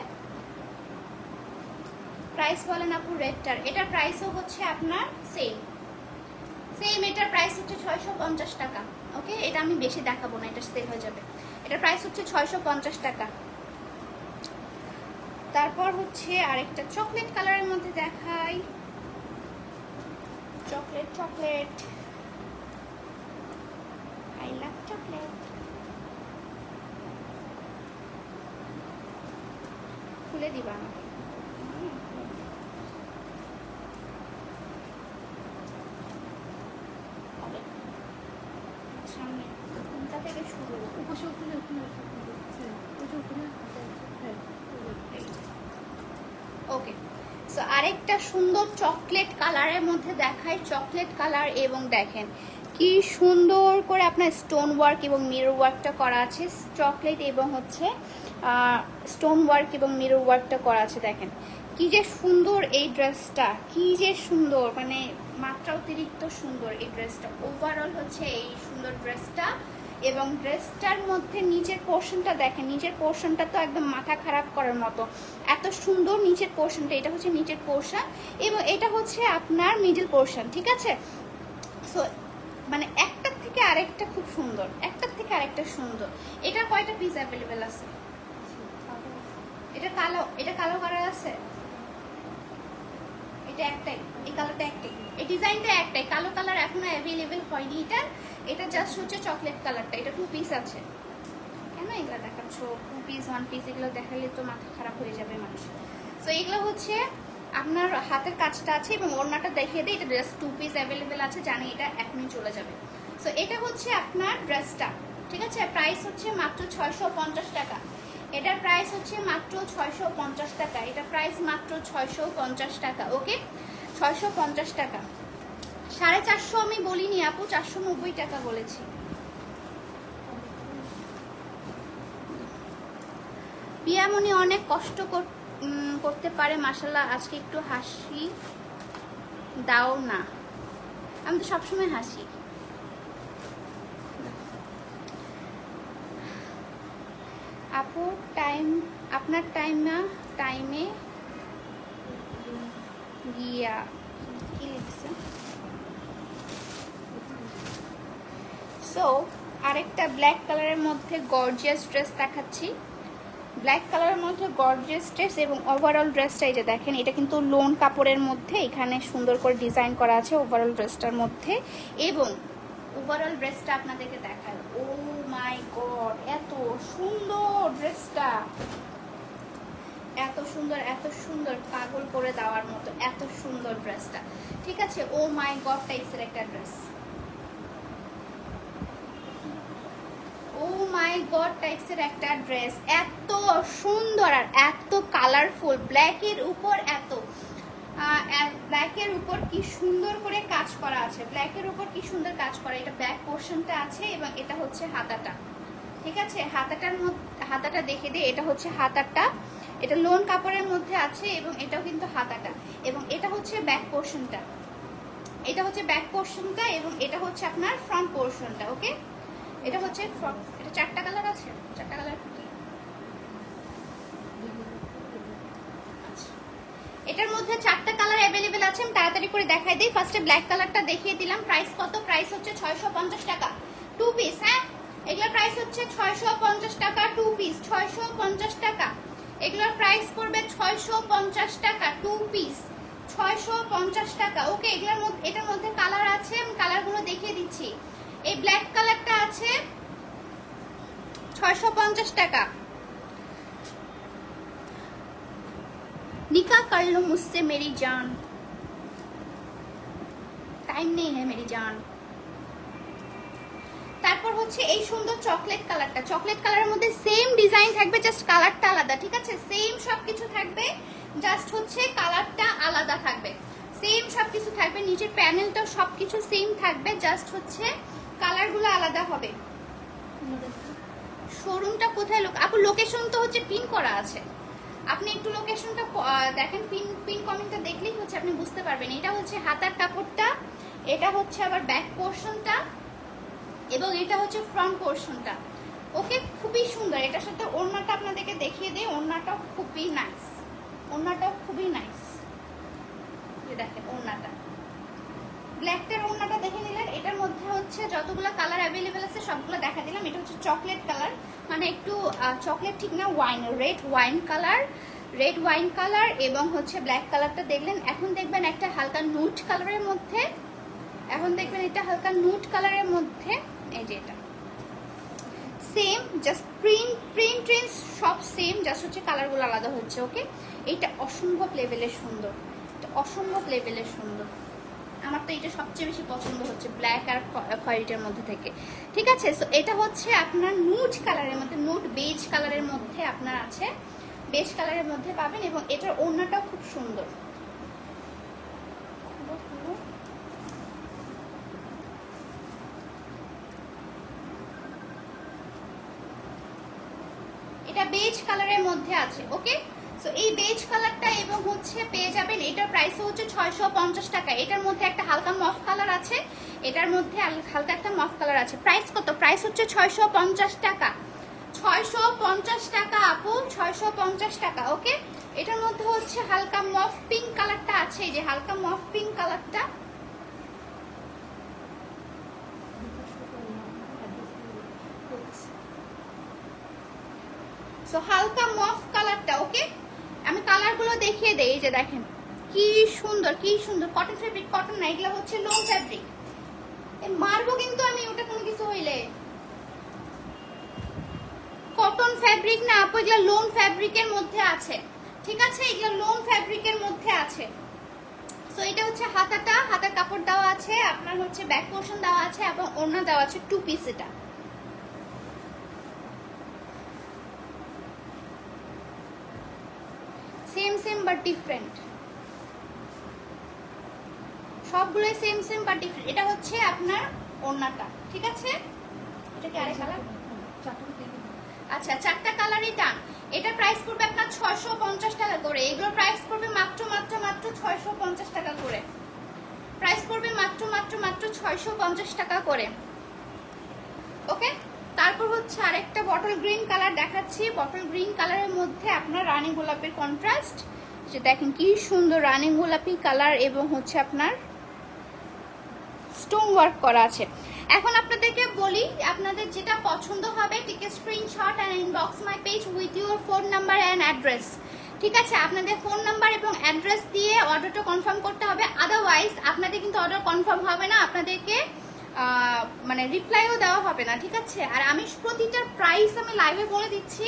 Speaker 1: প্রাইস বলেন আপু রেডটার? এটার প্রাইসও হচ্ছে আপনার সেম। এটার প্রাইস হচ্ছে 650 টাকা। ওকে, এটা আমি বেশি দেখাবো না, এটা সেল হয়ে যাবে। এটার প্রাইস হচ্ছে 650 টাকা। তারপর হচ্ছে আরেকটা চকলেট কালারের মধ্যে দেখাই। Chocolate chocolate, I love chocolate. খুলে দিবা আমাকে। সামনে কোনটা থেকে শুরু? ওকে, সো আরেকটা সুন্দর চকলেট কালারের মধ্যে দেখাই। চকলেট কালার এবং দেখেন কি সুন্দর করে আপনার স্টোন ওয়ার্ক এবং মিরর ওয়ার্কটা করা আছে। চকলেট এবং হচ্ছে স্টোন ওয়ার্ক এবং মিরর ওয়ার্কটা করা আছে। দেখেন কি যে সুন্দর এই ড্রেসটা, কি যে সুন্দর, মানে মাত্রা অতিরিক্ত সুন্দর এই ড্রেসটা। ওভারঅল হচ্ছে এই সুন্দর ড্রেসটা এবং ড্রেসটার মধ্যে নিচের পোর্শনটা দেখেন। নিচের পোর্শনটা তো একদম মাথা খারাপ করার মতো, এত সুন্দর নিচের পোর্শনটা। এটা হচ্ছে নিচের পোর্শন এবং এটা হচ্ছে আপনার মিডল পোর্শন, ঠিক আছে। সো মানে একটার থেকে আরেকটা খুব সুন্দর, একটার থেকে আরেকটা সুন্দর। এটা কয়টা পিস অ্যাভেলেবেল আছে? এটা কালো, এটা কালো কালার আছে, এটা একটাই, এই কালারটা একটাই, এই ডিজাইনটা একটাই। কালো কালার এখনো অ্যাভেলেবেল হয়নি। এটা জাস্ট হচ্ছে চকলেট কালারটা। এটা 2 পিস আছে। কেন এগুলো দেখাচ্ছ? 2 পিস 1 পিস এগুলো দেখালে তো মাথা খারাপ হয়ে যাবে মানুষের। সো এগুলো হচ্ছে আপনার হাতের কাজটা আছে এবং ওড়নাটা দেখিয়ে দিই। এটা ড্রেস 2 পিস অ্যাভেলেবেল আছে, জানি এটা এখনই চলে যাবে। সো এটা হচ্ছে আপনার ড্রেসটা, ঠিক আছে। প্রাইস হচ্ছে মাত্র 650 টাকা। এটার প্রাইস হচ্ছে মাত্র 650 টাকা। এটা প্রাইস মাত্র 650 টাকা। ওকে, 650 টাকা। 450 আমি বলিনি আপু, 490 টাকা বলেছি। পিয়ামনি অনেক কষ্ট করতে পারে, মাশাআল্লাহ। আজকে একটু হাসি দাও না। আমি তো সবসময় হাসি। আপু আপনার টাইমে গিয়া কি লিখছে? সো আরেকটা ব্ল্যাক কালারের মধ্যে গর্জিয়াস ড্রেস দেখাচ্ছি। ব্ল্যাক কালারের মধ্যে গর্জিয়াস ড্রেস এবং ওভারঅল ড্রেসটা এই যে দেখেন, এটা কিন্তু লোন কাপড়ের মধ্যে এখানে সুন্দর করে ডিজাইন করা আছে ওভারঅল ড্রেসটার মধ্যে। এবং ওভারঅল ড্রেসটা আপনাদেরকে দেখায়। ও মাই গড, এত সুন্দর ড্রেসটা, এত সুন্দর, এত সুন্দর, পাগল করে দেওয়ার মতো এত সুন্দর ড্রেসটা, ঠিক আছে। ও মাই গড টাইপসের একটা ড্রেস, ও মাই গড টাইপসের একটা ড্রেস, এত সুন্দর আর এত কালারফুল, ব্ল্যাকের উপর এত ব্ল্যাকের উপর কি সুন্দর করে কাজ করা আছে, ব্ল্যাকের উপর কি সুন্দর কাজ করা। এটা ব্যাক পোর্শনটা আছে এবং এটা হচ্ছে হাতাটা, ঠিক আছে। হাতাটা দেখে দিই, এটা হচ্ছে হাতাটা, এটা লোন কাপড়ের মধ্যে আছে এবং এটাও কিন্তু হাতাটা, এবং এটা হচ্ছে ব্যাক পোর্শনটা, এটা হচ্ছে ব্যাক পোর্শনটা এবং এটা হচ্ছে আপনার ফ্রন্ট পোর্শনটা। ওকে, এটা হচ্ছে এটা 4টা কালার আছে, 4টা কালার। এটার মধ্যে 4টা কালার অ্যাভেলেবেল আছে, আমি তাড়াতাড়ি করে দেখাই দিই। ফার্স্টে ব্ল্যাক কালারটা দেখিয়ে দিলাম। প্রাইস কত? প্রাইস হচ্ছে 650 টাকা 2 পিস। হ্যাঁ, এগুলোর প্রাইস হচ্ছে 650 টাকা 2 পিস, 650 টাকা। এগুলোর প্রাইস পড়বে 650 টাকা 2 পিস, 650 টাকা। ওকে, এগুলোর মধ্যে এটার মধ্যে কালার আছে, আমি কালারগুলো দেখিয়ে দিচ্ছি। এই ব্ল্যাক কালারটা আছে 650 টাকা। निकाह कर लो मुझसे मेरी जान, टाइम नहीं है मेरी जान। তারপর হচ্ছে এই সুন্দর চকলেট কালারটা, চকলেট কালারের মধ্যে সেম ডিজাইন থাকবে, জাস্ট কালারটা আলাদা, ঠিক আছে। সেম সবকিছু থাকবে, জাস্ট হচ্ছে কালারটা আলাদা থাকবে। সেম সবকিছু থাকবে, নিচের প্যানেলটা সবকিছু সেম থাকবে, জাস্ট হচ্ছে কালারগুলো আলাদা হবে। শোরুমটা কোথায়? আপু লোকেশন তো হচ্ছে পিন করা আছে, আপনি একটু লোকেশনটা দেখেন, পিন কমেন্টটা দেখলেই হচ্ছে আপনি বুঝতে পারবেন। এটা হচ্ছে হাতার কাপড়টা, এটা হচ্ছে আবার ব্যাক পোর্শনটা এবং এটা হচ্ছে ফ্রন্ট পোর্শনটা। ওকে, খুবই সুন্দর। এটার সাথে ওড়নাটা আপনাদেরকে দেখিয়ে দিই, ওড়নাটাও খুবই নাইস, ওড়নাটাও খুবই নাইস। দেখেন ওড়নাটা, ব্ল্যাকটার ওড়নাটা দেখে নিলেন। এটার মধ্যে হচ্ছে যতগুলো কালার অ্যাভেলেবেল আছে সবগুলো দেখা দিলাম। এটা হচ্ছে চকলেট কালার, মানে একটু চকলেট ঠিক না, wine, red wine colour, red wine colour এবং হচ্ছে ব্ল্যাক কালারটা দেখলেন। এখন দেখবেন একটা হালকা নুট কালারের মধ্যে, এখন দেখবেন এটা হালকা নুট কালারের মধ্যে। এই যে এটা সেম, জাস্ট প্রিন্ট সব সেম, জাস্ট হচ্ছে কালারগুলো আলাদা হচ্ছে। ওকে, এইটা অসম্ভব লেভেলের সুন্দর, এটা অসম্ভব লেভেলের সুন্দর। আমার তো এটা সবচেয়ে বেশি পছন্দ হচ্ছে ব্ল্যাক আর হোয়াইটের মধ্যে থেকে, ঠিক আছে। সো এটা হচ্ছে আপনার নুট কালারের মধ্যে, নুট বেজ কালারের মধ্যে আপনার আছে, বেজ কালারের মধ্যে পাবেন এবং এটার ওড়নাটাও খুব সুন্দর। এটা বেজ কালারের মধ্যে আছে। ওকে, সো এই বেজ কালারটা এবং হচ্ছে পেয়ে যাবেন, এটার প্রাইস হচ্ছে 650 টাকা। এটার মধ্যে একটা হালকা মফ কালার আছে, এটার মধ্যে হালকা একটা মফ কালার আছে। প্রাইস কত? প্রাইস হচ্ছে 650 টাকা, 650 টাকা আপু, 650 টাকা। ওকে, এটার মধ্যে হচ্ছে হালকা মফ পিঙ্ক কালারটা আছে, এই যে হালকা মফ পিঙ্ক কালারটা, সো হালকা মফ কালারটা। ওকে, আমি কালারগুলো দেখিয়ে দেই। এই যে দেখেন কি সুন্দর, কি সুন্দর। কটন ফেব্রিক, কটন না, এগুলো হচ্ছে লোন ফেব্রিক। মারবো কিন্তু আমি ওটা কোনো কিছু হইলে। কটন ফেব্রিক না আপু, এগুলো লোন ফেব্রিকের মধ্যে আছে, ঠিক আছে, এগুলো লোন ফেব্রিকের মধ্যে আছে। সো এটা হচ্ছে হাতাটা, হাতার কাপড় দেওয়া আছে, আপনার হচ্ছে ব্যাক পোর্শন দেওয়া আছে এবং ওড়না দেওয়া আছে 2 পিস। এটা সেম বাট ডিফারেন্ট, সবগুলোই সেম বাট ডিফারেন্ট। এটা হচ্ছে আপনার ওড়নাটা, ঠিক আছে। এটা কি আরেক কালার? আচ্ছা, 4টা কালারই টান। এটা প্রাইস পড়বে আপনার 650 টাকা করে। এগুলোর প্রাইস পড়বে মাত্র 650 টাকা করে। প্রাইস পড়বে মাত্র 650 টাকা করে। ওকে, তারপর হচ্ছে আরেকটা বটল গ্রিন কালার দেখাচ্ছি। বটল গ্রিন কালারের মধ্যে আপনার রানী গোলাপের কন্ট্রাস্ট, যে দেখেন কি সুন্দর রানী গোলাপি কালার এবং হচ্ছে আপনার স্টোন ওয়ার্ক করা আছে। এখন আপনাদেরকে বলি, আপনাদের যেটা পছন্দ হবে take a screenshot and inbox my page with your phone number and address, ঠিক আছে। আপনাদের ফোন নাম্বার এবং অ্যাড্রেস দিয়ে অর্ডারটা কনফার্ম করতে হবে, আদারওয়াইজ আপনাদের কিন্তু অর্ডার কনফার্ম হবে না, আপনাদেরকে মানে রিপ্লাইও দেওয়া হবে না, ঠিক আছে। আর আমি প্রতিটার প্রাইস আমি লাইভে বলে দিচ্ছি,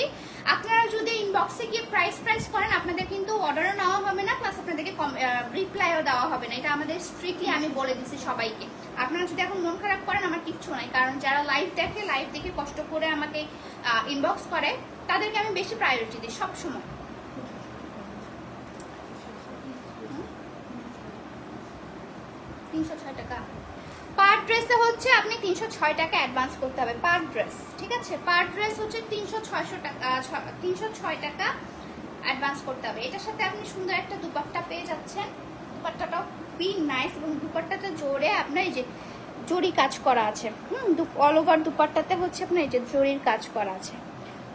Speaker 1: আপনারা যদি ইনবক্সে গিয়ে প্রাইস করেন আপনাদের কিন্তু অর্ডারও নেওয়া হবে না, প্লাস আপনাদেরকে রিপ্লাইও দেওয়া হবে না। এটা আমাদের স্ট্রিক্টলি আমি বলে দিচ্ছি সবাইকে। আপনারা যদি এখন মন খারাপ করেন আমার কিচ্ছু নাই, কারণ যারা লাইভ দেখে, লাইভ দেখে কষ্ট করে আমাকে ইনবক্স করে, তাদেরকে আমি বেশি প্রায়োরিটি দিই সবসময়। 306 টাকা পার ড্রেসে হচ্ছে আপনি 306 টাকা অ্যাডভান্স করতে হবে পার ড্রেস, ঠিক আছে? পার ড্রেস হচ্ছে 306 টাকা 306 টাকা অ্যাডভান্স করতে হবে। এটার সাথে আপনি সুন্দর একটা দুপাট্টা পেয়ে যাচ্ছেন। দুপাট্টাটাও খুবই নাইস এবং দুপাট্টাটা জোরে আপনার এই যে জরি কাজ করা আছে। অল ওভার দুপাট্টাতে হচ্ছে আপনার এই যে জরির কাজ করা আছে।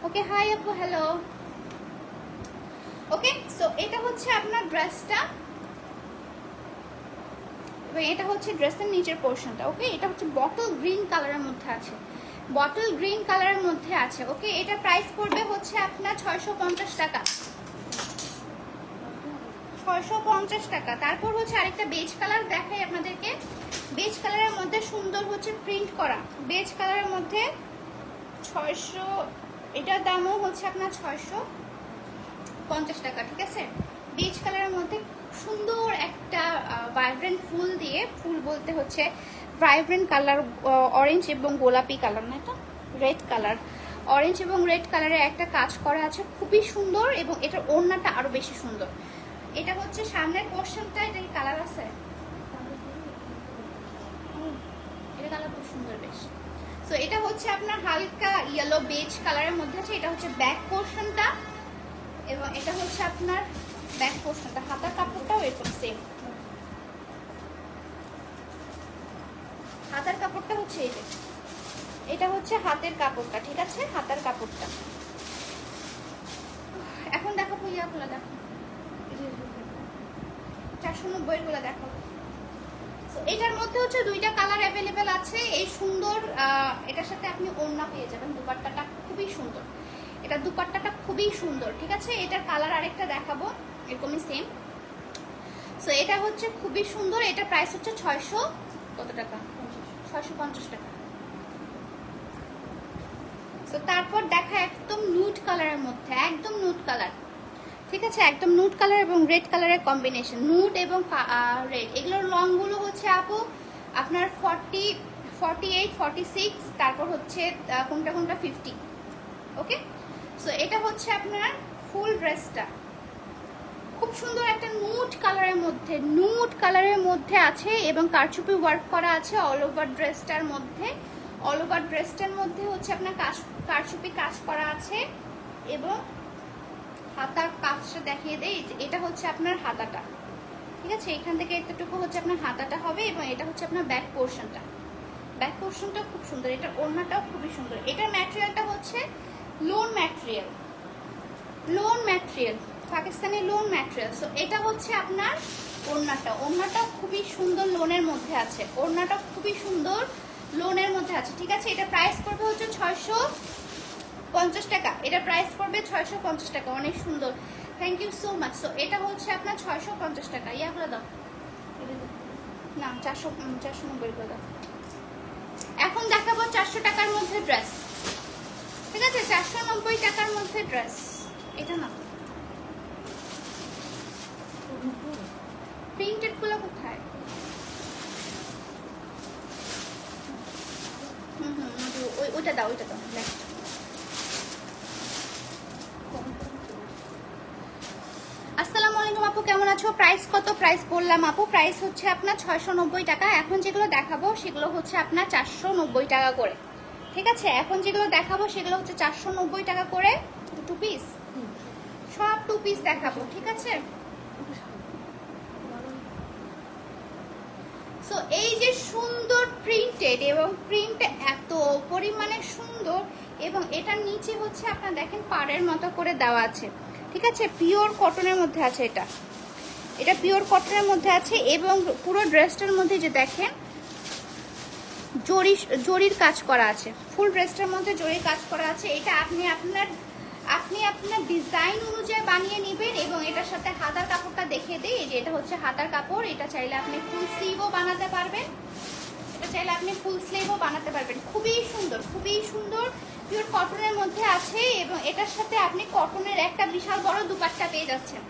Speaker 1: ওকে, হাই আপু, হ্যালো। ওকে, সো এটা হচ্ছে আপনার ড্রেসটা এবং এটা হচ্ছে ড্রেসের নিচের পোর্শনটা। ওকে, এটা হচ্ছে বটল গ্রিন কালারের মধ্যে আছে, বটল গ্রিন কালারের মধ্যে আছে। ওকে, এটা প্রাইস পড়বে হচ্ছে আপনার 650 টাকা, 650 টাকা। তারপর হচ্ছে আরেকটা বেজ কালার দেখাই আপনাদেরকে। বেজ কালারের মধ্যে সুন্দর হচ্ছে প্রিন্ট করা, বেজ কালারের মধ্যে 600, এটার দামও হচ্ছে আপনার 650 টাকা, ঠিক আছে? বেজ কালারের মধ্যে সুন্দর একটা ভাইব্রেন্ট ফুল দিয়ে, ফুল বলতে হচ্ছে ভাইব্রেন্ট কালার, অরেঞ্জ এবং গোলাপি কালার, না এটা রেড কালার, অরেঞ্জ এবং রেড কালারের একটা কাজ করা আছে, খুবই সুন্দর এবং এটার ওড়নাটা আরো বেশি সুন্দর। এটা হচ্ছে সামনের পোর্শনটা, এটা কালার আছে, এটা কালার খুব সুন্দর বেশ। সো এটা হচ্ছে আপনার হালকা ইয়েলো বেজ কালারের মধ্যে আছে। এটা হচ্ছে ব্যাক পোর্শনটা এবং এটা হচ্ছে আপনার ব্যাক পোর্শনটা। হাতার কাপড়টাও এরকম সেম, হাতার কাপড়টা হচ্ছে এই যে, এটা হচ্ছে হাতের কাপড়টা, ঠিক আছে? হাতার কাপড়টা। এখন দেখো ইয়াগুলো দেখো, 490 গুলো দেখো। এটার মধ্যে হচ্ছে দুইটা কালার অ্যাভেলেবেল আছে। এই সুন্দর এটার সাথে আপনি ওড়না পেয়ে যাবেন। দুপাট্টাটা খুবই সুন্দর, এটা দুপাট্টাটা খুবই সুন্দর, ঠিক আছে? এটার কালার আরেকটা দেখাবো, এরকমই সেম। সো এটা হচ্ছে খুবই সুন্দর। এটা প্রাইস হচ্ছে 600 কত টাকা, 650 টাকা। সো তারপর দেখা একদম নুড কালারের মধ্যে, একদম নুড কালার, ঠিক আছে? একদম নুড কালার এবং রেড কালারের কম্বিনেশন, নুড এবং রেড। এগুলোর রংগুলো হচ্ছে আপু আপনার 40, 48, 46, তারপর হচ্ছে কোনটা কোনটা 50। ওকে, সো এটা হচ্ছে আপনার ফুল ড্রেসটা, খুব সুন্দর একটা নুড কালারের মধ্যে, নুড কালারের মধ্যে আছে এবং কারচুপি ওয়ার্ক করা আছে অল ওভার ড্রেসটার মধ্যে। অল ওভার ড্রেসটার মধ্যে হচ্ছে আপনার কারচুপি কাজ করা আছে এবং হাতার কাজটা দেখিয়ে দেয়। এটা হচ্ছে আপনার হাতাটা, ঠিক আছে? এখান থেকে এতটুকু হচ্ছে আপনার হাতাটা হবে এবং এটা হচ্ছে আপনার ব্যাক পোর্শনটা। ব্যাক পোর্শনটা খুব সুন্দর, এটার ওড়নাটাও খুবই সুন্দর। এটার ম্যাটেরিয়ালটা হচ্ছে loan material, loan material, Pakistani loan material. So এটা হচ্ছে আপনার ওড়নাটা, ওড়নাটা খুবই সুন্দর লোনের মধ্যে আছে, ওড়নাটা খুবই সুন্দর লোনের মধ্যে আছে, ঠিক আছে? এটা প্রাইস পড়বে হচ্ছে 650 টাকা। এটা প্রাইস পড়বে 650 টাকা, অনেক সুন্দর। Thank you so much. So এটা হচ্ছে আপনার 650 টাকা। ইয়াগুলো দাও না, 490 করে দাও। এখন দেখাবো 400 টাকার মধ্যে ড্রেস, ঠিক আছে? 490 টাকার মধ্যে ড্রেস। এটা না, প্রিন্টেড গুলো কোথায়? ওইটা দাও, ওইটা দাও। আসসালামু আলাইকুম আপু, কেমন আছো? প্রাইস কত? প্রাইস বললাম আপু, প্রাইস হচ্ছে আপনার 690 টাকা। এখন যেগুলো দেখাবো সেগুলো হচ্ছে আপনার 490 টাকা করে, ঠিক আছে? এখন যেগুলো দেখাবো সেগুলো হচ্ছে 490 টাকা করে। 2 পিস, সব 2 পিস দেখাবো, ঠিক আছে? সো এই যে সুন্দর প্রিন্টেড এবং প্রিন্ট এত পরিমাণে সুন্দর এবং এটার নিচে হচ্ছে আপনার দেখেন পাড়ের মতো করে দেওয়া আছে, ঠিক আছে? পিওর কটনের মধ্যে আছে, এটা পিওর কটনের মধ্যে আছে এবং পুরো ড্রেসটার মধ্যে যে দেখেন জরির কাজ করা আছে, ফুল ড্রেসটার মধ্যে জরির কাজ করা আছে। এটা আপনি আপনার ডিজাইন অনুযায়ী বানিয়ে নেবেন এবং এটার সাথে হাতার কাপড়টা দেখিয়ে দিই। যে এটা হচ্ছে হাতার কাপড়, এটা চাইলে আপনি ফুল স্লিভও বানাতে পারবেন, এটা চাইলে আপনি ফুল স্লিভও বানাতে পারবেন। খুবই সুন্দর, খুবই সুন্দর, পিওর কটনের মধ্যে আছে এবং এটার সাথে আপনি কটনের একটা বিশাল বড় দুপাট্টা পেয়ে যাচ্ছেন,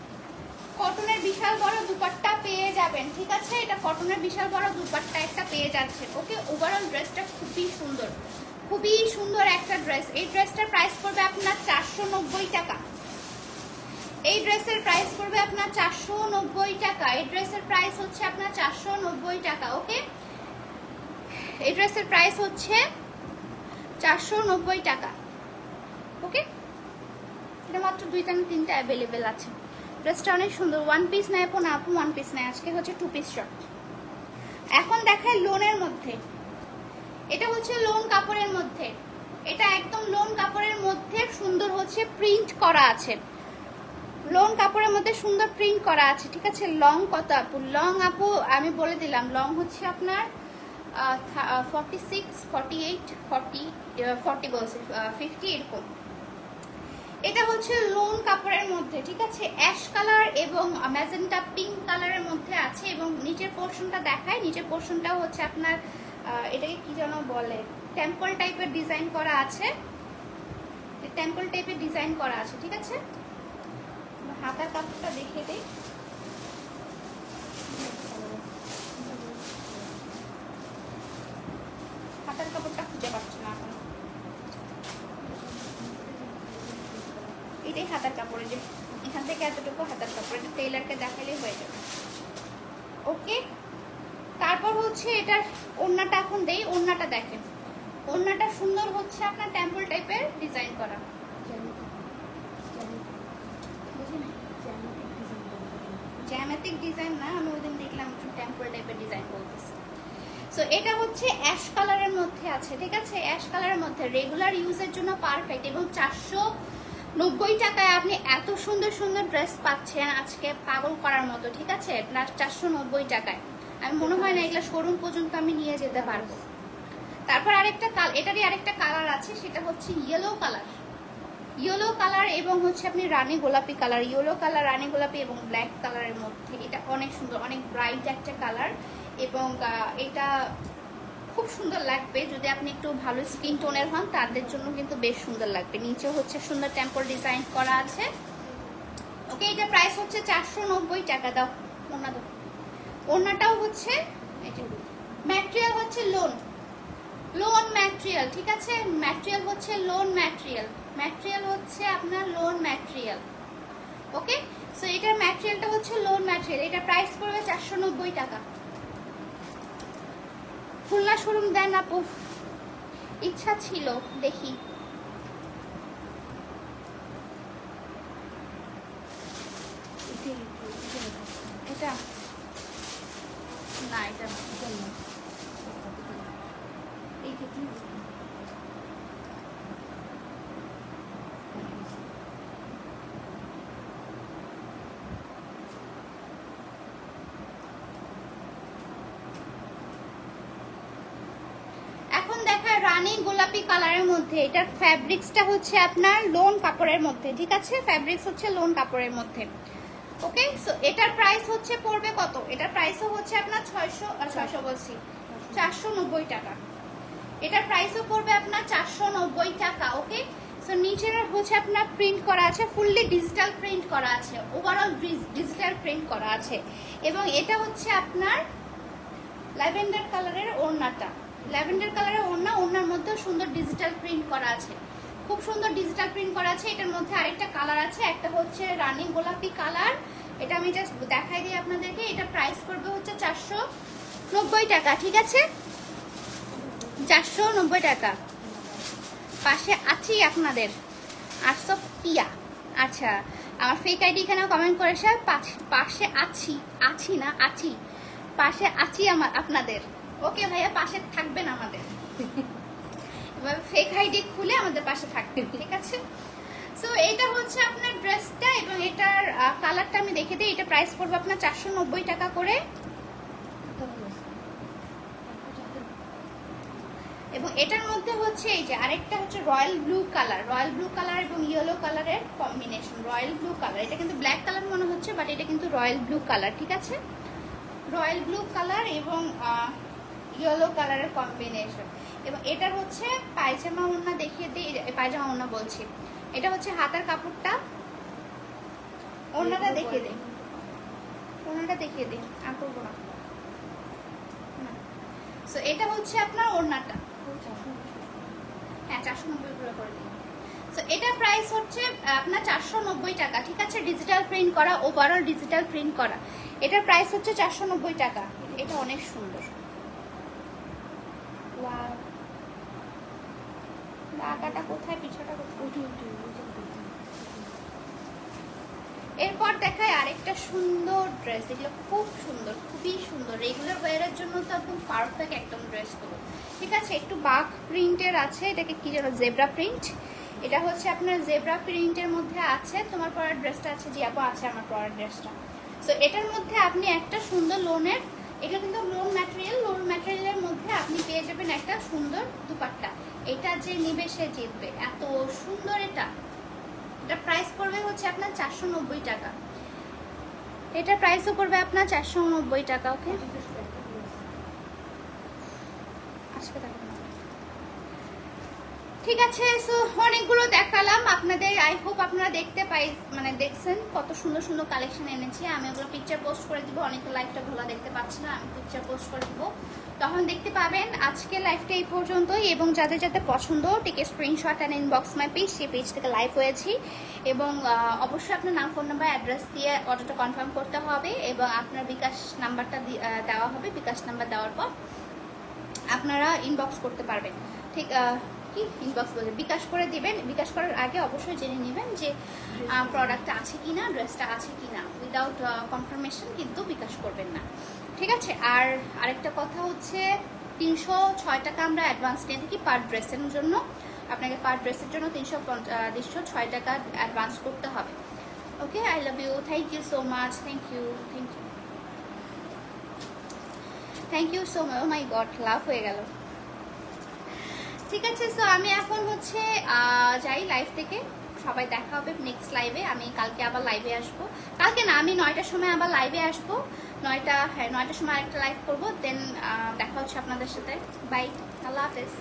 Speaker 1: কটনের বিশাল বড় দুপাট্টা পেয়ে যাবেন, ঠিক আছে? এটা কটনের বিশাল বড় দুপাট্টা একটা পেয়ে যাচ্ছেন। ওকে, ওভারঅল ড্রেসটা খুবই সুন্দর, খুবই সুন্দর একটা ড্রেস। এই ড্রেসটার প্রাইস পড়বে আপনার 490 টাকা। এই ড্রেসের প্রাইস পড়বে আপনার 490 টাকা। এই ড্রেসের প্রাইস হচ্ছে আপনার 490 টাকা। ওকে, এই ড্রেসের প্রাইস হচ্ছে 490 টাকা। ওকে, এটা মাত্র 2টা না 3টা অ্যাভেলেবেল আছে। ড্রেসটা অনেক সুন্দর। ওয়ান পিস নেয় আপু? না আপু, ওয়ান পিস নেয়, আজকে হচ্ছে 2 পিস শর্ট। এখন দেখায় লোনের মধ্যে। এটা হচ্ছে লোন কাপড়ের মধ্যে, এটা একদম লোন কাপড়ের মধ্যে সুন্দর হচ্ছে প্রিন্ট করা আছে। লোন কাপড়ের মধ্যে সুন্দর প্রিন্ট করা আছে, ঠিক আছে। লং কত আপু? লং আপু আমি বলে দিলাম, লং হচ্ছে আপনার 46, 48, 40 বলছে 50 এরকম। এটা হচ্ছে লোন কাপড়ের মধ্যে, ঠিক আছে। অ্যাশ কালার এবং ম্যাজেন্টা পিঙ্ক কালারের মধ্যে আছে। এবং নিচের পোর্শনটা দেখায়, নিচের পোর্শনটাও হচ্ছে আপনার এটাকে কি যেন বলে, টেম্পল টাইপের ডিজাইন করা আছে, টেম্পল টাইপের ডিজাইন করা আছে, ঠিক আছে। হাতার কাপড়টা দেখে দেই। হাতার কাপড়টা খুঁজে পাচ্ছি না এখন। এটাই হাতার কাপড়ে, যে এখান থেকে এতটুকু হাতার কাপড়, এটা টেইলারকে দেখালেই হয়ে যাবে। ওকে, তারপর হচ্ছে এটার ওড়নাটা এখন দেই। ওড়নাটা দেখেন, ওড়নাটা সুন্দর হচ্ছে আপনার টেম্পল টাইপের ডিজাইন করা। জ্যামেটিক ডিজাইন না, আমি ওইদিন দেখলাম একটু টেম্পল টাইপের ডিজাইন বলতেছি। সো এটা হচ্ছে অ্যাশ কালারের মধ্যে আছে, ঠিক আছে। অ্যাশ কালারের মধ্যে রেগুলার ইউজের জন্য পারফেক্ট। এবং 490 টাকায় আপনি এত সুন্দর সুন্দর ড্রেস পাচ্ছেন, আজকে পাগল করার মতো, ঠিক আছে। 490 টাকায় আমি মনে হয় না এগুলো শোরুম পর্যন্ত আমি নিয়ে যেতে পারবো। তারপর আরেকটা এটারই আরেকটা কালার আছে, সেটা হচ্ছে ইয়েলো কালার। ইয়েলো কালার এবং হচ্ছে আপনি রানী গোলাপি কালার, ইয়েলো কালার, রানী গোলাপি এবং ব্ল্যাক কালারের মধ্যে। এটা অনেক সুন্দর, অনেক ব্রাইট একটা কালার। এবং এটা খুব সুন্দর লাগবে যদি আপনি একটু ভালো স্কিন টোনের হন, তাদের জন্য কিন্তু বেশ সুন্দর লাগবে। নিচে হচ্ছে সুন্দর টেম্পল ডিজাইন করা আছে। ওকে, এটা প্রাইস হচ্ছে 490 টাকা। দাও ওড়না, দাও। ওড়নাটাও হচ্ছে ম্যাটেরিয়াল হচ্ছে লোন, লোন ম্যাটেরিয়াল, ঠিক আছে। ম্যাটেরিয়াল হচ্ছে লোন ম্যাটেরিয়াল, ম্যাটেরিয়াল হচ্ছে আপনার লোন ম্যাটেরিয়াল। ওকে, সো এটার ম্যাটেরিয়ালটা হচ্ছে লোন ম্যাটেরিয়াল। এটা প্রাইস পড়বে 490 টাকা। খুলনা শোরুম দেন আপু, ইচ্ছা ছিল, দেখি। এটা না, এটা এখন দেখায় রানী গোলাপি কালারের মধ্যে। এটার ফ্যাব্রিক্সটা হচ্ছে আপনার লোন কাপড়ের মধ্যে, ঠিক আছে। ফ্যাব্রিক্স হচ্ছে লোন কাপড়ের মধ্যে। ওকে, সো এটার প্রাইস হচ্ছে পড়বে কত? এটার প্রাইসও হচ্ছে আপনার 490 টাকা। এটার প্রাইসও পড়বে আপনার 490 টাকা। ওকে, সো নিচের হচ্ছে আপনার প্রিন্ট করা আছে, ফুললি ডিজিটাল প্রিন্ট করা আছে, ওভারঅল ডিজিটাল প্রিন্ট করা আছে। এবং এটা হচ্ছে আপনার ল্যাভেন্ডার কালারের ওড়নাটা, ল্যাভেন্ডার কালারের ওড়না, ওড়নার মধ্যে সুন্দর ডিজিটাল প্রিন্ট করা আছে, খুব সুন্দর ডিজিটাল প্রিন্ট করা আছে। এটার মধ্যে আরেকটা কালার আছে, একটা হচ্ছে রানী গোলাপি কালার। এটা আমি জাস্ট দেখাই দিই আপনাদেরকে। এটা প্রাইস পড়বে হচ্ছে 490 টাকা, ঠিক আছে। 490 টাকা। পাশে আছি আপনাদের 800 পিয়া। আচ্ছা, আমার ফেক আইডি এখানে কমেন্ট করে স্যার পাশে আছি না আছি, পাশে আছি আমার আপনাদের। ওকে ভাইয়া, পাশে থাকবেন আমাদের, এবার ফেক আইডি খুলে আমাদের পাশে থাকবেন, ঠিক আছে। সো এটা হচ্ছে আপনার ড্রেসটা এবং এটার কালারটা আমি দেখে দিই। এটা প্রাইস পড়বে আপনার 490 টাকা করে। এবং এটার মধ্যে হচ্ছে এই যে আরেকটা হচ্ছে royal blue colour, royal blue colour এবং ইয়েলো কালারের কম্বিনেশন। রয়্যাল ব্লু কালার, এটা কিন্তু ব্ল্যাক কালার মনে হচ্ছে, বাট এটা কিন্তু রয়্যাল ব্লু কালার, ঠিক আছে। রয়্যাল ব্লু কালার এবং ইয়েলো কালারের কম্বিনেশন। এবং এটার হচ্ছে পায়জামা ওড়না দেখিয়ে দিই, পায়জামা ওড়না বলছি, এটা হচ্ছে হাতার কাপড়টা। ওড়নাটা দেখিয়ে দিই, ওড়নাটা দেখিয়ে দিই, আর করবো না। সো এটা হচ্ছে আপনার ওড়নাটা, হ্যাঁ 490 করে দিই। তো এটার প্রাইস হচ্ছে আপনার 490 টাকা, ঠিক আছে? ডিজিটাল প্রিন্ট করা, ওভারঅল ডিজিটাল প্রিন্ট করা। এটার প্রাইস হচ্ছে 490 টাকা। এটা অনেক সুন্দর। ওয়াও, লাগাটা কোথায়, পিছাটা কোথায়? এরপর দেখায় আরেকটা সুন্দর ড্রেস। এগুলো খুব সুন্দর, খুবই সুন্দর। রেগুলার ওয়্যারের জন্য তো একদম পারফেক্ট একদম ড্রেসগুলো, ঠিক আছে? একটু বাঘ প্রিন্টের আছে, এটাকে কি যেন, জেব্রা প্রিন্ট। এটা হচ্ছে আপনার জেব্রা প্রিন্টের মধ্যে আছে। তোমার পরার ড্রেসটা আছে? জি আপু আছে আমার পরার ড্রেসটা। সো এটার মধ্যে আপনি একটা সুন্দর লোনের, এটা কিন্তু লোন ম্যাটেরিয়াল, লোন ম্যাটেরিয়ালের মধ্যে আপনি পেয়ে যাবেন একটা সুন্দর দুপাট্টা। এটা যে নিবে সে জিতবে, এত সুন্দর এটা। এটা প্রাইস পড়বে হচ্ছে আপনার 490 টাকা। এটা প্রাইসও পড়বে আপনার 490 টাকা। ওকে, আজকে দেখো, ঠিক আছে? সো অনেকগুলো দেখালাম আপনাদের। আই হোপ আপনারা দেখছেন কত সুন্দর সুন্দর কালেকশন এনেছি। আমি ওগুলো পিকচার পোস্ট করে দিব। অনেকে লাইভটা ভালো দেখতে পাচ্ছি না, আমি পিকচার পোস্ট করে দিব, তখন দেখতে পাবেন। আজকে লাইভটা এই পর্যন্তই, এবং যাদের যাদের পছন্দ টিকে screenshot and inbox my page, সেই পেজ থেকে লাইভ হয়েছি। এবং অবশ্যই আপনার নাম, ফোন নাম্বার, অ্যাড্রেস দিয়ে অর্ডারটা কনফার্ম করতে হবে, এবং আপনার বিকাশ নাম্বারটা দেওয়া হবে। বিকাশ নাম্বার দেওয়ার পর আপনারা ইনবক্স করতে পারবেন, ঠিক কি ইনবক্স বলে বিকাশ করে দিবেন। বিকাশ করার আগে অবশ্যই জেনে নেবেন যে প্রোডাক্টটা আছে কিনা, ড্রেসটা আছে কিনা। উইদাউট কনফার্মেশন কিন্তু বিকাশ করবেন না, ঠিক আছে? আর আরেকটা কথা হচ্ছে 306 টাকা আমরা অ্যাডভান্স নিয়ে থাকি পার ড্রেসের জন্য। আপনাকে পার ড্রেসের জন্য 306 টাকা অ্যাডভান্স করতে হবে। Okay, I love you, thank you so much, thank you, thank you, thank you so much. Oh my god, লাভ হয়ে গেল। ঠিক আছে, সো আমি এখন হচ্ছে যাই লাইভ থেকে। সবাই দেখা হবে নেক্সট লাইভে। আমি কালকে আবার লাইভে আসবো। কালকে না, আমি 9টার সময় আবার লাইভে আসবো। 9টার সময় আরেকটা লাইভ করবো। দেন দেখা হচ্ছে আপনাদের সাথে। বাই, আল্লাহ হাফেজ।